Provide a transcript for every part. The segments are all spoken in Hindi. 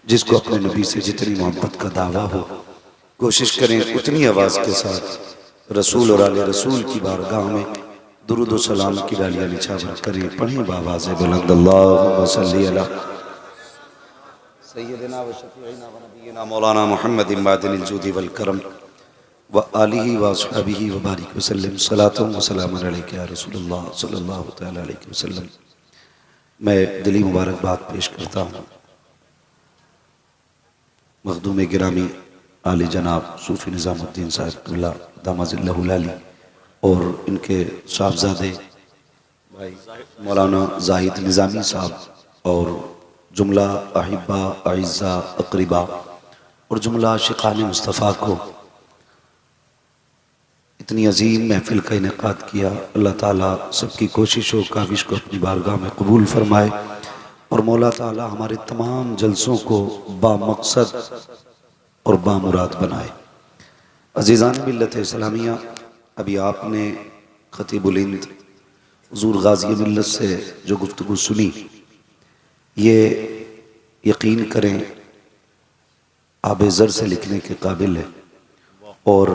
जिसको अपने नबी से जितनी मोहब्बत का दावा हो कोशिश करें उतनी आवाज़ के साथ रसूल और आले रसूल की बारगाह में दुरूद व सलाम की डालियाँ निछावर करें। पढ़ें बावाज़ बुलंद अल्लाहुम्मा सल्ली अला सय्यिदिना व शफीइना व नबीना मौलाना मुहम्मदिन मादिनिल जूदी वल करम व आलिहि व अस्हाबिहि व बारिक वसल्लम सलातुन व सलामुन अलैका या रसूलल्लाह सल्लल्लाहु तआला अलैहि वसल्लम। मैं दिली मुबारकबाद पेश करता हूँ मखदूम गिरामी आली जनाब सूफ़ी निज़ामुद्दीन साहिब दामाजिल्लहुल आली और इनके साहबजादे भाई मौलाना जाहिद निज़ामी साहब और जुमला अहिब्बा अइज़्ज़ा अक़रिबा और जुमला शिक़ान मुस्तफ़ा को इतनी अजीम महफिल का इनेकाद किया। अल्लाह ताला सबकी कोशिशों काविश को अपनी बारगाह में कबूल फरमाए और मौला ताला हमारे तमाम जलसों को बामकसद और बामुराद बनाए। अज़ीज़ान मिल्लत इस्लामिया, अभी आपने ख़तीबुल हिंद हुज़ूर गाज़ी मिल्लत से जो गुफ्तगू सुनी, ये यकीन करें आबे ज़र से लिखने के काबिल है। और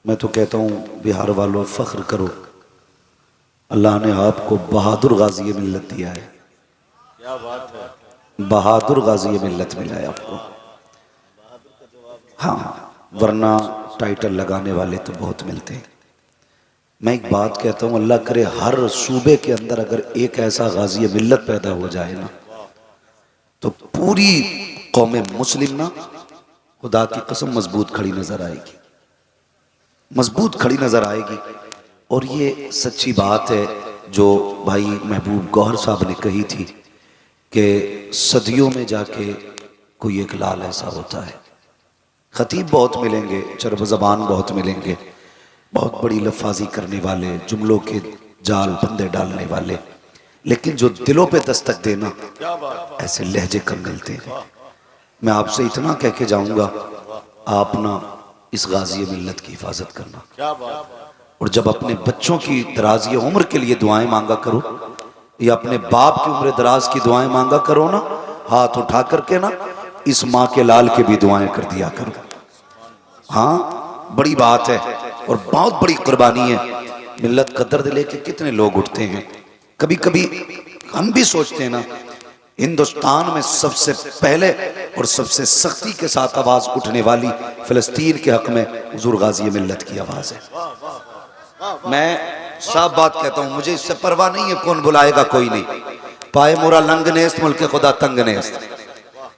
मैं तो कहता हूँ बिहार वालों फ़ख्र करो, अल्लाह ने आपको बहादुर गाज़ी मिल्लत दिया है। क्या बात है, बहादुर गाज़ी मिल्लत मिला है आपको। हाँ, वरना टाइटल लगाने वाले तो बहुत मिलते हैं। मैं एक बात कहता हूँ, अल्लाह करे हर सूबे के अंदर अगर एक ऐसा गाज़ी मिल्लत पैदा हो जाए ना, तो पूरी कौम मुस्लिम ना खुदा की कसम मजबूत खड़ी नजर आएगी, मजबूत खड़ी नजर आएगी। और ये सच्ची बात है जो भाई महबूब गौहर साहब ने कही थी कि सदियों में जाके कोई एक लाल ऐसा होता है। खतीब बहुत मिलेंगे, चरब ज़बान बहुत मिलेंगे, बहुत बड़ी लफाजी करने वाले, जुमलों के जाल फंदे डालने वाले, लेकिन जो दिलों पे दस्तक देना ऐसे लहजे कम मिलते हैं। मैं आपसे इतना कह के जाऊंगा, आप ना इस गाज़ी मिल्लत की हिफाजत करना, और जब अपने बच्चों की दराज़ी उम्र के लिए दुआएं मांगा करो या अपने बाप की उम्र दराज की दुआएं मांगा करो ना, हाथ उठा करके ना इस माँ के लाल के भी दुआएं कर दिया करो। हाँ, बड़ी बात है और बहुत बड़ी कुर्बानी है। मिल्लत कदर दे लेके कितने लोग उठते हैं। कभी कभी हम भी सोचते हैं ना, हिंदुस्तान में सबसे पहले और सबसे सख्ती के साथ आवाज उठने वाली फिलिस्तीन के हक में हुजूर गाज़ी मिल्लत की आवाज है। मैं साफ बात कहता हूँ, मुझे इससे परवाह नहीं है कौन बुलाएगा, कोई नहीं। पाए मोरा लंग नेस्त मुल्क खुदा तंग नेस्त।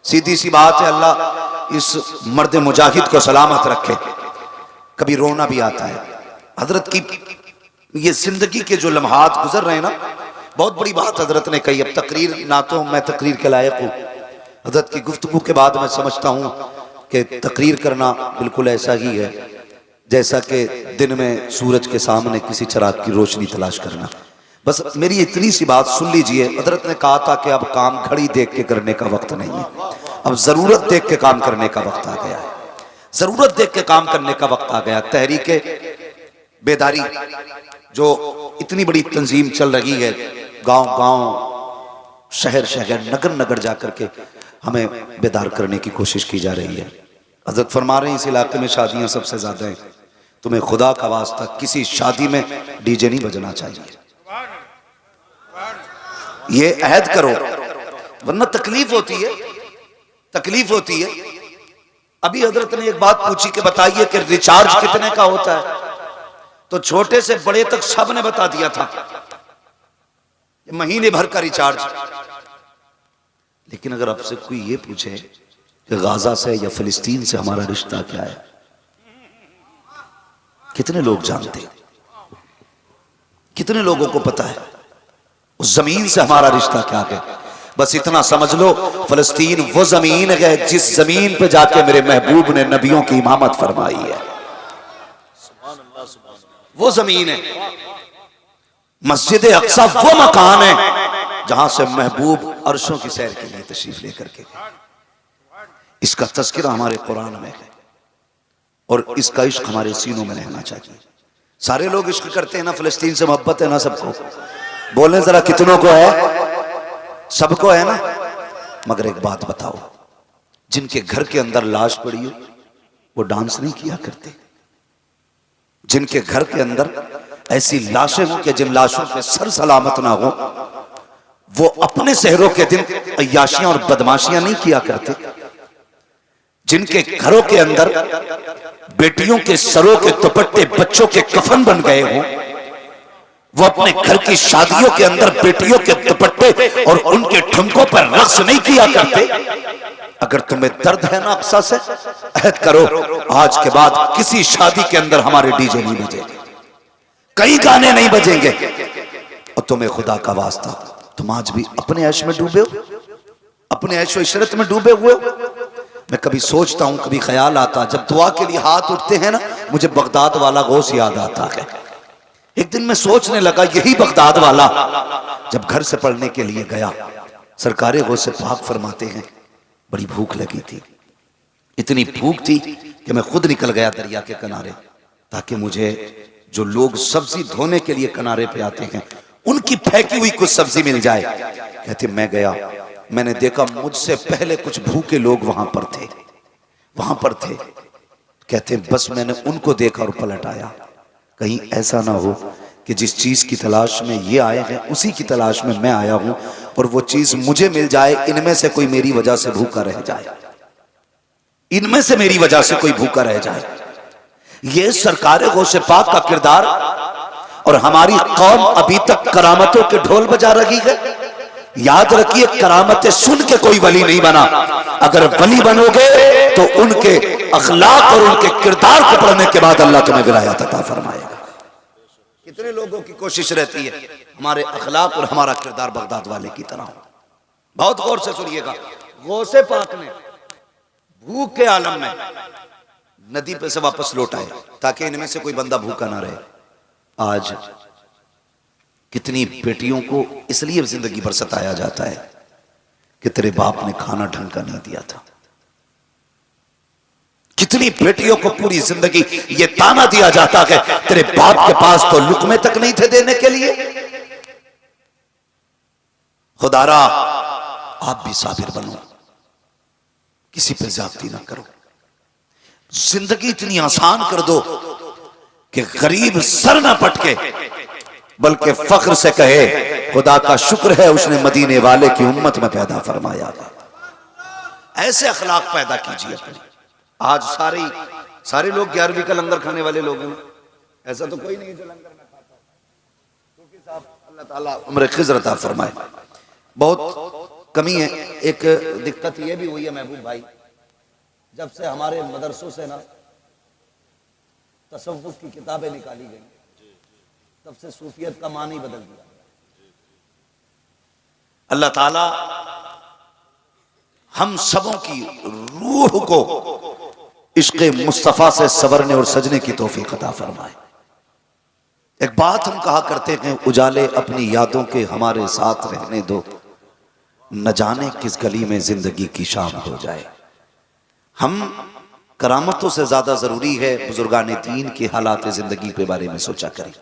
सीधी सी बात है, अल्लाह इस मर्द मुजाहिद को सलामत रखे। कभी रोना भी आता है। हजरत की ये जिंदगी के जो लम्हात गुजर रहे हैं ना, बहुत बड़ी बात हजरत ने कही। अब तकरीर ना तो मैं तकरीर के लायक हूँ, हजरत की गुफ्तगू के बाद मैं समझता हूँ कि तकरीर करना बिल्कुल ऐसा ही है जैसा कि दिन में सूरज के सामने किसी चिराग की रोशनी तलाश करना। बस मेरी इतनी सी बात सुन लीजिए। हजरत ने कहा था कि अब काम घड़ी देख के करने का वक्त नहीं है, अब जरूरत देख के काम करने का वक्त आ गया है। जरूरत देख के काम करने का वक्त आ गया। तहरीक बेदारी जो इतनी बड़ी तंजीम चल रही है, गांव गांव शहर शहर नगर नगर जाकर के हमें बेदार करने की कोशिश की जा रही है। हजरत फरमा रहे हैं इस इलाके में शादियां सबसे ज्यादा हैं, तुम्हें खुदा का वास्ता किसी शादी में डीजे नहीं बजना चाहिए, ये अहद करो, वरना तकलीफ होती है, तकलीफ होती है। अभी हजरत ने एक बात पूछी कि बताइए कि रिचार्ज कितने का होता है, तो छोटे से बड़े तक सब ने बता दिया था महीने भर का रिचार्ज। लेकिन अगर आपसे कोई ये पूछे कि गाजा से या फिलिस्तीन से हमारा रिश्ता क्या है, कितने लोग जानते हैं, कितने लोगों को पता है उस जमीन से हमारा रिश्ता क्या है? बस इतना समझ लो, फिलिस्तीन वो जमीन है जिस जमीन पे जाके मेरे महबूब ने नबियों की इमामत फरमाई है। वो जमीन है। मस्जिद अक्सा वो मकान है जहां से महबूब अर्शों की सैर के लिए तशरीफ लेकर के, इसका तज़किरा हमारे कुरान में है और इसका इश्क हमारे सीनों में रहना चाहिए। सारे लोग इश्क करते हैं ना, फिलिस्तीन से मोहब्बत है ना सबको, बोलें जरा कितनों को है? सबको है ना। मगर एक बात बताओ, जिनके घर के अंदर लाश पड़ी हो वो डांस नहीं किया करते। जिनके घर के अंदर ऐसी लाशें हो कि जिन लाशों पे सर सलामत ना हो, वो अपने शहरों के दिन अय्याशियां और बदमाशियां नहीं किया करते। जिनके घरों के अंदर बेटियों के सरों के दुपट्टे बच्चों के कफन बन गए हों, वो अपने घर की शादियों के अंदर बेटियों के दुपट्टे और उनके ठुमकों पर रक्स नहीं किया करते। अगर तुम्हें दर्द है ना अक्सा से, अहद करो आज के बाद किसी शादी के अंदर हमारे डीजे नहीं बजेंगे, कई गाने नहीं बजेंगे। और तुम्हें खुदा का वास्ता, तुम आज भी अपने ऐश में डूबे हो, अपने ऐशो इशरत में डूबे हुए हो। मैं कभी सोचता हूं, कभी ख्याल आता, जब दुआ के लिए हाथ उठते हैं ना, मुझे बगदाद वाला गौस याद आता है। एक दिन मैं सोचने लगा, यही बगदाद वाला जब घर से पढ़ने के लिए गया, सरकारे गौसे पाक फरमाते हैं बड़ी भूख लगी थी, इतनी भूख थी कि मैं खुद निकल गया दरिया के किनारे, ताकि मुझे जो लोग सब्जी धोने के लिए किनारे पे आते हैं उनकी फेंकी हुई कुछ सब्जी मिल जाए। कहते मैं गया, मैंने देखा मुझसे पहले कुछ भूखे लोग वहां पर थे। कहते बस मैंने उनको देखा और पलट आया, कहीं ऐसा ना हो कि जिस चीज की तलाश में ये आए हैं उसी की तलाश में मैं आया हूं और वो चीज मुझे मिल जाए, इनमें से कोई मेरी वजह से भूखा रह जाए, इनमें से मेरी वजह से कोई भूखा रह जाए। ये सरकारे गौसे पाक का किरदार। और हमारी कौम अभी तक करामतों के ढोल बजा रही है। याद रखिए, करामतें सुन के कोई वली नहीं बना। अगर वली बनोगे तो उनके अखलाक और उनके किरदार को पढ़ने के बाद अल्लाह तुम्हें विलायत अता फरमाएगा। कितने लोगों की कोशिश रहती है हमारे अखलाक और हमारा किरदार बगदाद वाले की तरह हो। बहुत गौर से सुनिएगा, गौसे पाक ने भूख के आलम में नदी पे से वापस लौट आए ताकि इनमें से कोई बंदा भूखा ना रहे। आज कितनी बेटियों को इसलिए जिंदगी भर सताया जाता है कि तेरे बाप ने खाना ढंग का नहीं दिया था। कितनी बेटियों को पूरी जिंदगी ये ताना दिया जाता है तेरे बाप के पास तो लुकमे तक नहीं थे देने के लिए। खुदारा आप भी साबिर बनो, किसी पे ज्यादती ना करो। जिंदगी इतनी आसान कर दो कि गरीब सर ना पटके बल्कि फख्र से कहे खुदा का शुक्र है उसने मदीने वाले की उम्मत में पैदा फरमाया। ऐसे अखलाक पैदा कीजिए अपने। आज सारे लोग 11वीं का लंगर खाने वाले लोग हैं, ऐसा तो कोई नहीं जो लंगर में खाता। क्योंकि साहब अल्लाह ताला उम्र खिज़र अता फरमाए। बहुत कमी है। एक दिक्कत ये भी हुई है महबूब भाई, जब से हमारे मदरसों से ना तसव्वुफ की किताबें निकाली गई तब से सूफियत का मानी बदल दिया। अल्लाह ताला हम सबों की रूह को इश्क़े मुस्तफ़ा से सवरने और सजने की तौफीक अता फरमाए। एक बात हम कहा करते हैं, उजाले अपनी यादों के हमारे साथ रहने दो, न जाने किस गली में जिंदगी की शाम हो जाए। हम करामतों से ज्यादा जरूरी है बुजुर्गान दीन के हालात जिंदगी के बारे में सोचा करें,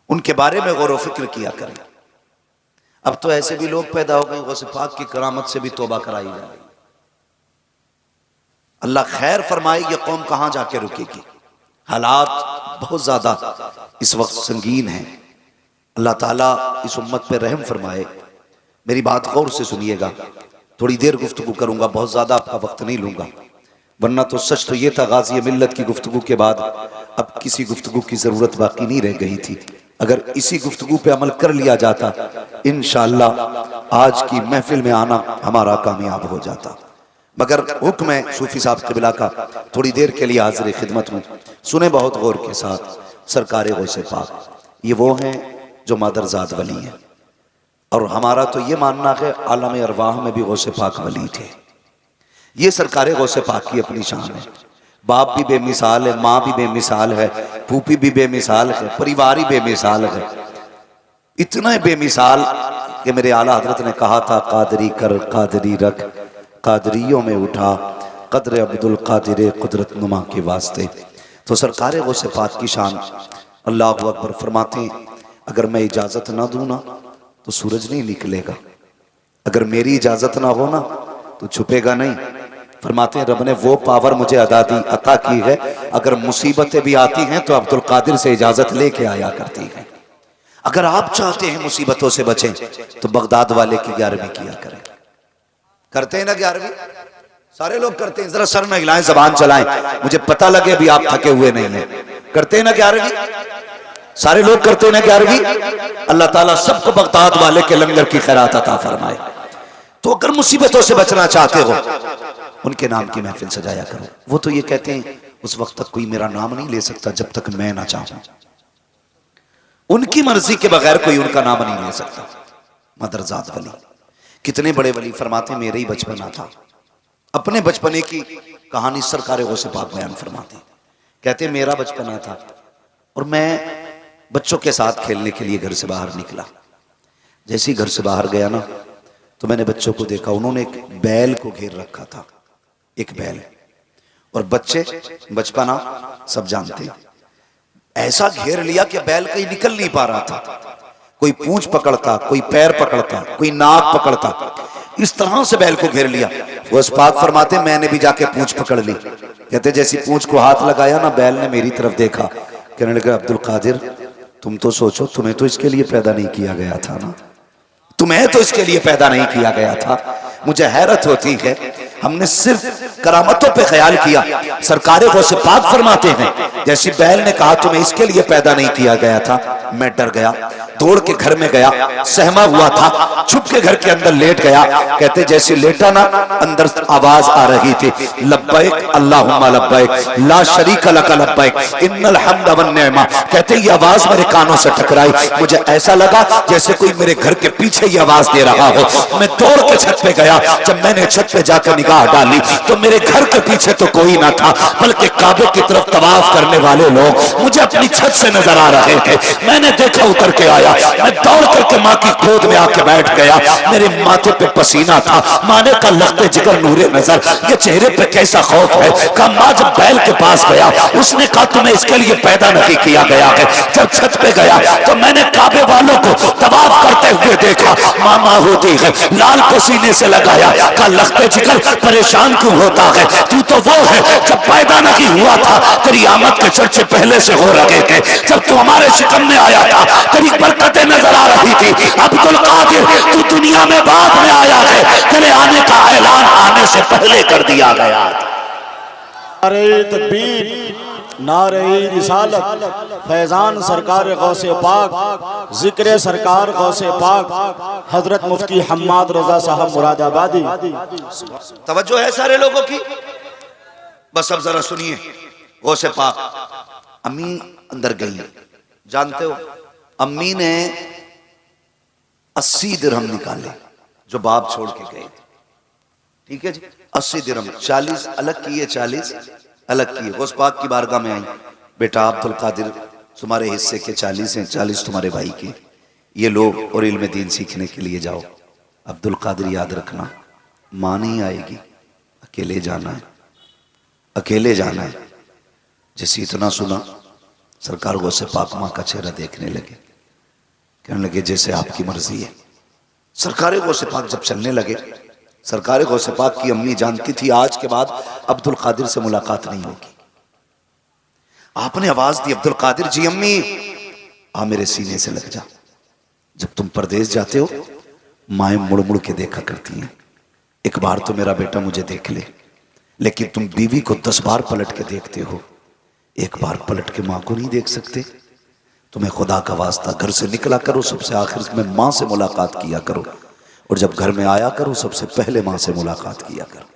उनके बारे में गौर व फिक्र किया करें। अब तो ऐसे भी लोग पैदा हो गए गौसे पाक की करामत से भी तौबा कराई जा रही। अल्लाह खैर फरमाए, ये कौम कहां जाके रुकेगी। हालात बहुत ज्यादा इस वक्त संगीन हैं। अल्लाह ताला इस उम्मत पे रहम फरमाए। मेरी बात गौर से सुनिएगा, थोड़ी देर गुफ्तगू करूंगा, बहुत ज्यादा आपका वक्त नहीं लूंगा, वरना तो सच तो ये था गाज़ी मिल्लत की गुफ्तगू के बाद अब किसी गुफ्तगू की जरूरत बाकी नहीं रह गई थी। अगर इसी गुफ्तगू पे अमल कर लिया जाता इंशाअल्लाह आज की महफिल में आना हमारा कामयाब हो जाता। मगर हुक्म है सूफी साहब क़िबला का, थोड़ी देर के लिए हाज़िर खिदमत हूँ, सुने बहुत गौर के साथ। सरकारे गौसे पाक ये वो हैं जो मादरजाद वली हैं, और हमारा तो ये मानना है आलम अरवाह में भी गौसे पाक वली थे। ये सरकारे गौसे पाक की अपनी शान है। बाप भी बेमिसाल है, माँ भी बेमिसाल है, फूफी भी बेमिसाल है, परिवार ही बेमिसाल है। इतना बेमिसाल कि मेरे आला हजरत ने कहा था, कादरी कर कादरी रख, कादरियों में उठा कदर अब्दुल कादिर कुदरत नुमा के वास्ते। तो सरकारे गौसे पाक की शान। अल्लाह अकबर फरमाते हैं, अगर मैं इजाज़त ना दूँ ना तो सूरज नहीं निकलेगा, अगर मेरी इजाज़त ना हो ना तो छुपेगा नहीं, फरमाते हैं रब ने वो पावर मुझे अता की है, अगर मुसीबतें भी आती हैं तो अब्दुल कादिर से इजाजत लेके आया करती है। अगर आप चाहते हैं मुसीबतों से बचें तो बगदाद वाले की 11वीं किया करें। करते हैं ना 11वीं? सारे लोग करते हैं। जरा सर न हिलाएं, जबान चलाएं, मुझे पता लगे भी आप थके हुए नहीं हैं। करते हैं ना 11वीं? सारे लोग करते हैं ना 11वीं? अल्लाह ताला सबको बगदाद वाले के लंगर की खैरात अता फरमाए। तो अगर मुसीबतों से बचना चाहते हो उनके नाम की महफिल सजाया करो। वो तो ये कहते हैं उस वक्त तक कोई मेरा नाम नहीं ले सकता जब तक मैं ना चाहूं। उनकी मर्जी के बगैर कोई उनका नाम नहीं ले सकता। मदरजात वली, कितने बड़े वली। फरमाते मेरे ही बचपना था। अपने बचपने की कहानी सरकार गौसे पाक बयान फरमाते, कहते मेरा बचपना था और मैं बच्चों के साथ खेलने के लिए घर से बाहर निकला। जैसे ही घर से बाहर गया ना तो मैंने बच्चों को देखा, उन्होंने एक बैल को घेर रखा था, एक बैल। और बच्चे बचपना सब जानते हैं, ऐसा घेर लिया कि बैल कहीं निकल नहीं पा रहा था। कोई पूंछ पकड़ता, कोई पैर पकड़ता, कोई नाक पकड़ता, इस तरह से बैल को घेर लिया। वो इस पाक फरमाते मैंने भी जाके पूंछ पकड़ ली। कहते जैसी पूंछ को हाथ लगाया ना, बैल ने मेरी तरफ देखा, कहने लगा अब्दुल कादिर तुम तो सोचो, तुम्हें तो इसके लिए पैदा नहीं किया गया था ना, तुम्हें तो इसके लिए पैदा नहीं किया गया था। मुझे हैरत होती है, हमने सिर्फ करामतों पे ख्याल किया। सरकार गौसे पाक फरमाते हैं जैसी बैल ने कहा तुम्हें इसके लिए पैदा नहीं किया गया था, मैं डर गया, दौड़ के घर में गया, सहमा हुआ था, छुप के घर के अंदर लेट गया। कहते जैसे लेटा ना, अंदर आवाज आ रही थी लब्बैक अल्लाहुम्मा लब्बैक ला शरीक लक लब्बैक इन्नल हम्द वन निअमा। कहते ये आवाज मेरे कानों से टकराई, मुझे ऐसा लगा जैसे कोई मेरे घर के पीछे ये आवाज दे रहा हो। मैं दौड़ के छत पे गया। जब मैंने छत पे जाकर निगाह डाली तो मेरे घर के पीछे तो कोई ना था, बल्कि काबे की तरफ तवाफ करने वाले लोग मुझे अपनी छत से नजर आ रहे थे। मैंने देखा, उतर के आया, मैं दौड़ करके माँ की गोद में आके बैठ गया। मेरे माथे पे पसीना था, माँ ने कहा लगते जिगर नूरे नजर, ये चेहरे पे कैसा खौफ है। कहा माँ जब बैल के पास गया उसने कहा तुम्हें इसके लिए पैदा नहीं किया गया है। जब छत पे गया तो मैंने काबे वालों को तवाफ करते हुए देखा, मामा होती है, लाल पसीने से लगाया। कहा लगते जिगर परेशान क्यों होता है, तू तो वो है जब पैदा नहीं हुआ था तेरी आमद के चर्चे पहले से हो रहे थे। जब तू हमारे शिकम में आया था तेरी बरकतें नजर आ रही थी। अब्दुल कादिर तू दुनिया में बाद में आया है, तेरे आने का ऐलान आने से पहले कर दिया गया। नारे तकबीर, नारे रिसालत, फैजान सरकार गौसे पाक, जिक्र सरकार गौसे पाक, हजरत मुफ्ती हम्माद रजा साहब मुरादाबादी। तवज्जो है सारे लोगों की, बस अब जरा सुनिए। गौसे पाक अम्मी अंदर गई, जानते हो अम्मी ने 80 दिरहम निकाले जो बाप छोड़ के गए थे। ठीक है जी, 80 दिरहम, 40 अलग किए, 40 अलग किए। गौस पाक की बारगाह में आई, बेटा अब्दुल कादिर तुम्हारे हिस्से के 40 हैं, 40 तुम्हारे भाई के, ये लो और इल्म दीन सीखने के लिए जाओ। अब्दुल कादिर याद रखना माँ नहीं आएगी, अकेले जाना है, अकेले जाना है। जैसे इतना सुना सरकार गौसे पाक माँ का चेहरा देखने लगे, कहने लगे जैसे आपकी मर्जी है। सरकार गौसे पाक जब चलने लगे, सरकार गौसे पाक की अम्मी जानती थी आज के बाद अब्दुल कादिर से मुलाकात नहीं होगी। आपने आवाज दी अब्दुल कादिर जी अम्मी आ मेरे सीने से लग जा। जब तुम परदेश जाते हो माएं मुड़ मुड़ के देखा करती हैं, एक बार तो मेरा बेटा मुझे देख ले, लेकिन तुम बीवी को 10 बार पलट के देखते हो, एक बार पलट के माँ को नहीं देख सकते। तुम्हें खुदा का वास्ता घर से निकला करो, सबसे आखिर में माँ से मुलाकात किया करो, और जब घर में आया करो सबसे पहले माँ से मुलाकात किया करो।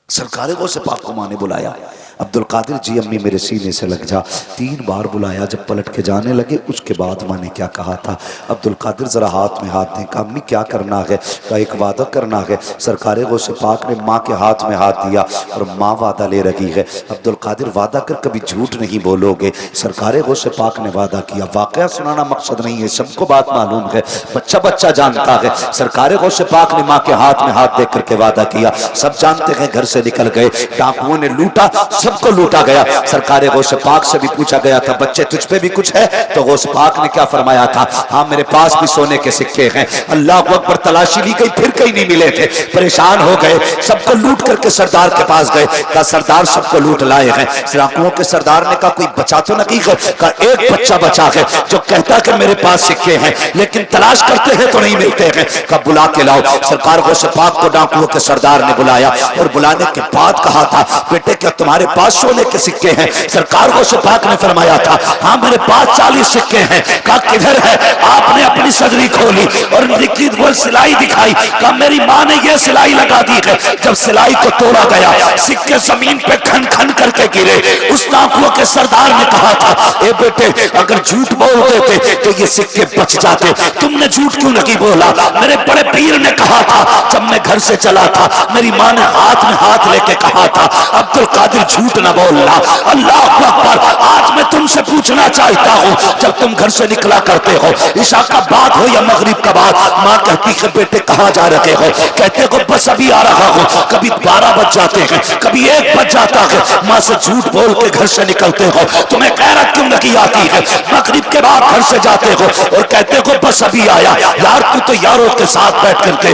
सरकार गौसे पाक को माँ ने बुलाया, अब्दुल कादिर जी अम्मी मेरे सीने से लग जा। 3 बार बुलाया, जब पलट के जाने लगे उसके बाद माँ ने क्या कहा था, अब्दुल कादिर जरा हाथ में हाथ दें। कहा अम्मी क्या करना है, का एक वादा करना है। सरकार गौसे पाक ने माँ के हाथ में हाथ दिया और माँ वादा ले रही है, अब्दुल कादिर वादा कर कभी झूठ नहीं बोलोगे। सरकार गौसे पाक ने वादा किया। वाकया सुनाना मकसद नहीं है, सबको बात मालूम है, बच्चा बच्चा जानता है। सरकार गौसे पाक ने माँ के हाथ में हाथ देख करके वादा किया। सब जानते हैं घर से से निकल गए। डाकुओं ने लूटा, सबको लूटा गया। सरकार गौसे पाक से भी पूछा गया था, बच्चे तुझ पे भी कुछ है? तो गौसे पाक ने क्या फरमाया था? हाँ, मेरे पास भी सोने के सिक्के हैं। अल्लाह अकबर, तलाशी ली गई, फिर कहीं नहीं मिले थे। परेशान हो गए, सबको लूट करके सरदार के पास गए। कहा सरदार सबको लूट लाए हैं। डाकुओं के सरदार ने कहा कोई बचा तो नहीं है? कहा एक बच्चा बचा है जो कहता कि मेरे पास सिक्के हैं, लेकिन तलाश करते हैं तो नहीं मिलते हैं। कब बुला के लाओ। सरकार गौसे पाक को डाकुओं के सरदार ने बुलाया और बुलाने के बाद कहा था, बेटे क्या तुम्हारे पास सोने के सिक्के हैं? सरकार गौसे पाक ने फरमाया था, हाँ मेरे पास 40 सिक्के हैं। कहा किधर है? आपने अपनी सदरी खोली और लिखी वो सिलाई दिखाई। कहा मेरी माँ ने ये सिलाई लगा दी है। जब सिलाई को तोड़ा गया, सिक्के जमीन पे खन खन करके गिरे। उस डाकुओं के सरदार ने कहा था, ए बेटे अगर झूठ बोल देते तो ये सिक्के बच जाते, तुमने झूठ क्यों नहीं बोला? मेरे बड़े पीर ने कहा था, जब मैं घर से चला था मेरी माँ ने हाथ में हाथ लेके कहा था, अब्दुल कादिर झूठ न बोलना। अल्लाह अकबर, आज मैं तुमसे पूछना चाहता हूँ, जब तुम घर से निकला करते हो, ईशा का बाद हो या मगरिब का बाद, माँ कहती है बेटे कहाँ जा रहे हो? कहते हो बस अभी आ रहा हूँ। कभी 12 बज जाते हैं, कभी 1 बज जाता है। माँ से झूठ बोल के घर से निकलते हो, तुम्हें गैरत क्यों नहीं आती है? मगरिब के बाद घर से जाते हो और कहते हो बस अभी आया। यार तू तो यारों के साथ बैठ करके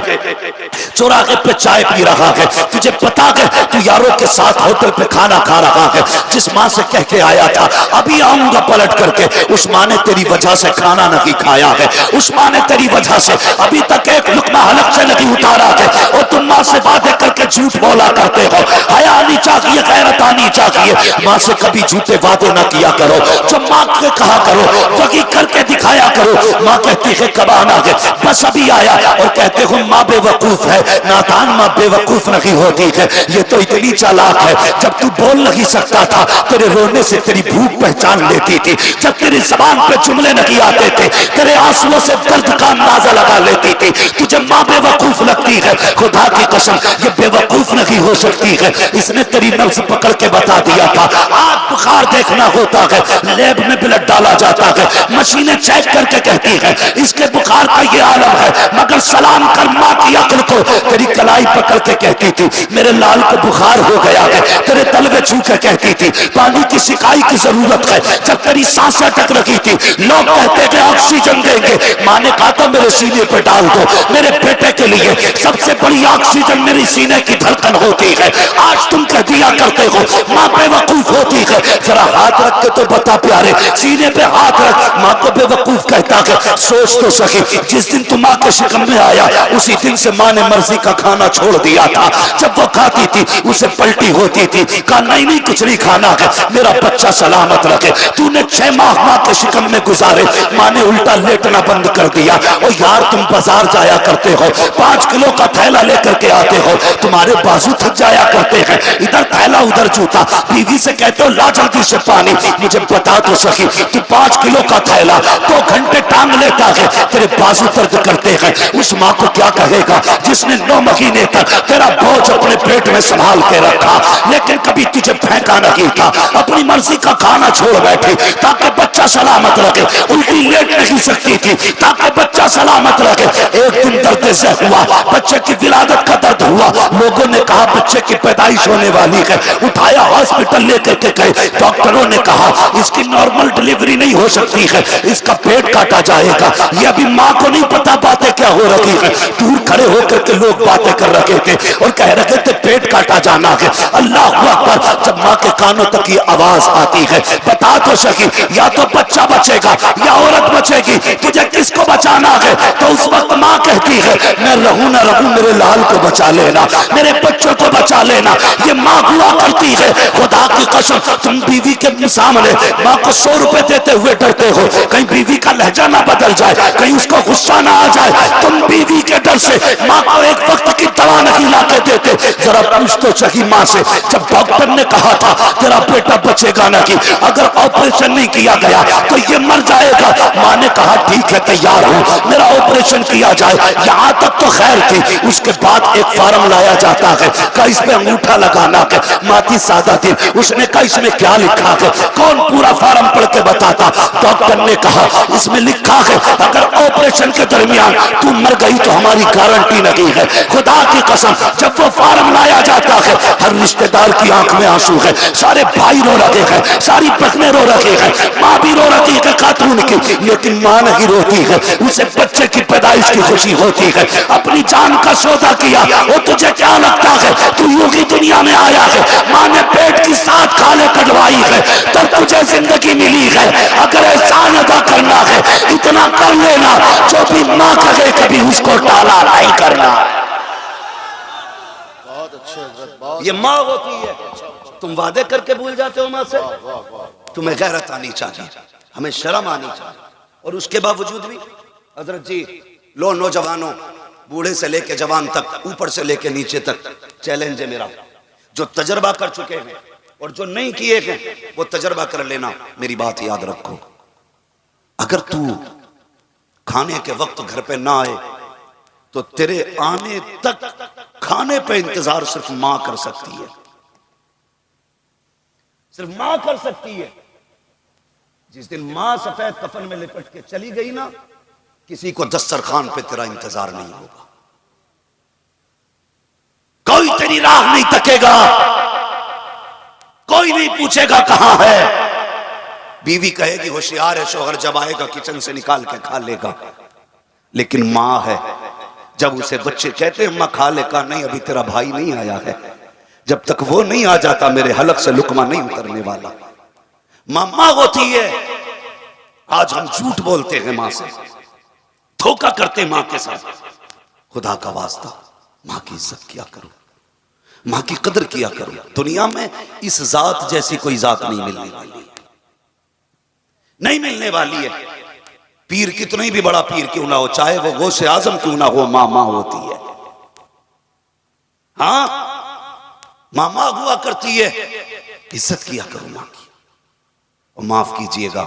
चौराहे पे चाय पी रहा है, तुझे पता है तू यारों के साथ होटल पे खाना खा रहा है। जिस माँ से कह के आया था अभी आऊंगा पलट करके, उस माँ ने तेरी वजह से खाना नहीं खाया है। उस माँ ने तेरी वजह से अभी तक एक लुकमा हलक से नहीं उतारा है और तुम माँ से बातें करके झूठ बोला करते हो। हया आनी चाहिए, गैरत आनी चाहिए। माँ से कभी झूठे वादे ना किया करो, जो माँ के कहा करो वही करके दिखाया करो। माँ कहती है कब आना है? बस अभी आया। और कहते हो माँ बेवकूफ है। नादान माँ बेवकूफ नहीं होती है, ये तो इतनी चालाक है। जब तू बोल नहीं सकता था, तेरे रोने से तेरी भूख पहचान लेती थी। जब तेरी जबान पे जुमले नहीं आते थे, तेरे आंसुओं से दर्द का अंदाजा लगा लेती थी। तुझे माँ बेवकूफ लगती है। खुदा की कसम ये बेवकूफ नहीं हो सकती है। इसने तेरी नब्ज पकड़ के बता दिया था। आज बुखार देखना होता है, लैब में ब्लड डाला जाता है, मशीनें चेक करके कहती है इसके बुखार का ये आलम है, मगर सलाम कर माँ की अक्ल को। तेरी कलाई पकड़ के कहती थी मेरे लाल को बुखार हो गया है, तेरे तलवे छू के कहती थी पानी की सिकाई की जरूरत है। जब तेरी सांसें अटक रही थी, लोग कहते थे ऑक्सीजन देंगे, माँ ने कहा था मेरे सीने पे डाल दो। मेरे बेटे के लिए सबसे बड़ी ऑक्सीजन मेरी सीने की धड़कन होती है। आज तुम कह दिया करते हो माँ बेवकूफ होती है। जरा हाथ रख के तो बता प्यारे, सीने पे हाथ रख, माँ को बेवकूफ कहता है। सोच तो सही, जिस दिन तुम माँ के शिकम में आया उसी दिन से माँ ने मर्जी का खाना छोड़ दिया था। जब वो खाती थी उसे पलटी होती थी। कहा नहीं नहीं कुछ नहीं खाना है, मेरा बच्चा सलामत रखे। तूने 6 माह माँ के शिकम में गुजारे, माँ ने उल्टा लेटना बंद कर दिया। और यार तुम बाजार जाया करते हो, 5 किलो का थैला लेकर के आते हो, तुम्हारे बाजू थक जाया करते हैं, इधर थैला उधर जूता। बीवी से कहते हो ला जल्दी से पानी। मुझे बता तो सही, तू 5 किलो का थैला 2 घंटे टांग लेता है, तेरे बाजू दर्द करते हैं। उस माँ को क्या कहेगा जिसने 9 महीने तक तेरा बोझ अपने पेट में संभाल के रखा, लेकिन कभी तुझे फेंका नहीं था। अपनी मर्जी का खाना छोड़ बैठी ताकि बच्चा सलामत रहे। उल्टी लेट नहीं सकती थी ताकि बच्चा सलामत रहे। एक दिन दर्द से हुआ, बच्चे की विलादत का दर्द हुआ। लोगों ने कहा बच्चे की पैदाइश होने वाली है, उठाया हॉस्पिटल लेकर के गए। डॉक्टरों ने कहा इसकी नॉर्मल डिलीवरी नहीं हो सकती है, इसका पेट काटा जाएगा। ये अभी माँ को नहीं पता बातें क्या हो रही है। दूर खड़े होकर के लोग बातें कर रहे थे और कह रहे थे पेट काटा जाना है। अल्लाह अकबर, जब माँ के कानों तक ये आवाज आती है, बता तो सही या तो बच्चा बचेगा या औरत बचेगी, तुझे किसको बचाना है? तो उस वक्त माँ कहती है मैं रहूं ना रहूं मेरे लाल को बचा लेना, मेरे बच्चों को बचा लेना। ये माँ हुआ करती है। खुदा की कसम, तुम बीवी के सामने माँ को 100 रुपए देते हुए डरते हो, कहीं बीवी का लहजा ना बदल जाए, कहीं उसको गुस्सा ना आ जाए। तुम बीवी के डर से माँ को एक वक्त की दवा नहीं ला के देते। जरा पूछ तो सही माँ से, जब डॉक्टर ने कहा था तेरा बेटा बचेगा नहीं, अगर ऑपरेशन नहीं किया गया तो ये मर जाएगा, माँ ने कहा ठीक है तैयार हूँ, मेरा ऑपरेशन किया जाए। यहाँ तक तो खैर थी। उसके बाद एक फार्म लाया जाता है, का इस पे अंगूठा लगाना है। माती सादा थी, उसने कहा इसमें क्या लिखा है? कौन पूरा फार्म पढ़ के बताता? डॉक्टर ने कहा इसमें लिखा है अगर ऑपरेशन के दरमियान तू मर गई तो हमारी गारंटी नहीं है। खुदा की कसम, जब वो फार्म लाया जाता है हर रिश्तेदार की आंख में आंसू है, सारे भाई रो रहे हैं, सारी बहनें रो रही है, माँ भी रो रही है खातून की, लेकिन माँ नहीं रोती है, उसे बच्चे की पैदाइश की खुशी होती है। अपनी जान का सौदा किया, वो तुझे क्या लगता है तू यूं की दुनिया में आया है? माँ ने पेट की 7 खाले कटवाई है तब तुझे जिंदगी मिली है। अगर एहसान अदा करना है इतना कर लेना, जो भी माँ कहे कभी उसको टाला नहीं करना। बहुत अच्छे हजरत, बहुत ये माँ होती है। तुम वादे करके भूल जाते हो माँ से। तुम्हें गैरत आनी चाहिए, हमें शर्म आनी चाहिए, और उसके बावजूद भी हजरत जी लो नौजवानों, बूढ़े से लेके जवान तक, ऊपर से लेके नीचे तक चैलेंज है मेरा। जो तजर्बा कर चुके हैं और जो नहीं किए हैं वो तजर्बा कर लेना। मेरी बात याद रखो, अगर तू खाने के वक्त घर पे ना आए तो तेरे आने तक खाने पे इंतजार सिर्फ मां कर सकती है, सिर्फ मां कर सकती है। जिस दिन मां सफेद कफन में लिपट के चली गई ना, किसी को दस्तरखान पे तेरा इंतजार नहीं होगा, कोई तेरी राह नहीं तकेगा, कोई नहीं पूछेगा कहां है। बीवी कहेगी होशियार है, शौहर जब आएगा किचन से निकाल के खा लेगा। लेकिन मां है, जब उसे बच्चे कहते हैं अम्मा खा ले, का नहीं अभी तेरा भाई नहीं आया है, जब तक वो नहीं आ जाता मेरे हलक से लुकमा नहीं उतरने वाला। मां मां होती है। आज हम झूठ बोलते हैं मां से, धोखा करते मां के साथ। खुदा का वास्ता मां की इज्जत किया करो, मां की कदर किया करो। दुनिया में इस जात जैसी कोई जात नहीं मिलने वाली है, नहीं मिलने वाली है। पीर कितना भी बड़ा पीर क्यों ना हो, चाहे वो गौसे आजम क्यों ना हो, मां मां होती है। हाँ, मां मां हुआ करती है। इज्जत किया करो मां की। और माफ कीजिएगा,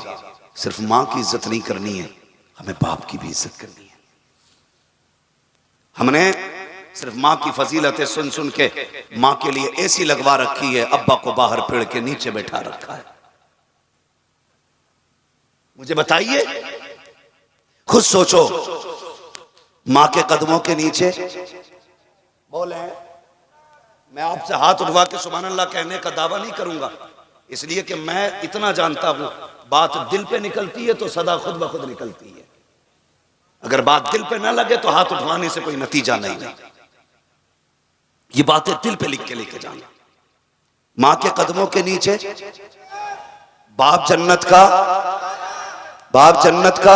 सिर्फ मां की इज्जत नहीं करनी है, हमें बाप की भी इज्जत करनी है। हमने सिर्फ मां की फजीलतें सुन सुन के मां के लिए एसी लगवा रखी है, अब्बा को बाहर पेड़ के नीचे बैठा रखा है। मुझे बताइए, खुद सोचो, मां के कदमों के नीचे बोले। मैं आपसे हाथ उठवा के सुभान अल्लाह कहने का दावा नहीं करूंगा, इसलिए कि मैं इतना जानता हूं, बात दिल पे निकलती है तो सदा खुद ब खुद निकलती है। अगर बात दिल पे ना लगे तो हाथ उठवाने से कोई नतीजा नहीं है। ये बातें दिल पे लिख के लेके जाना। मां के कदमों के नीचे बाप जन्नत का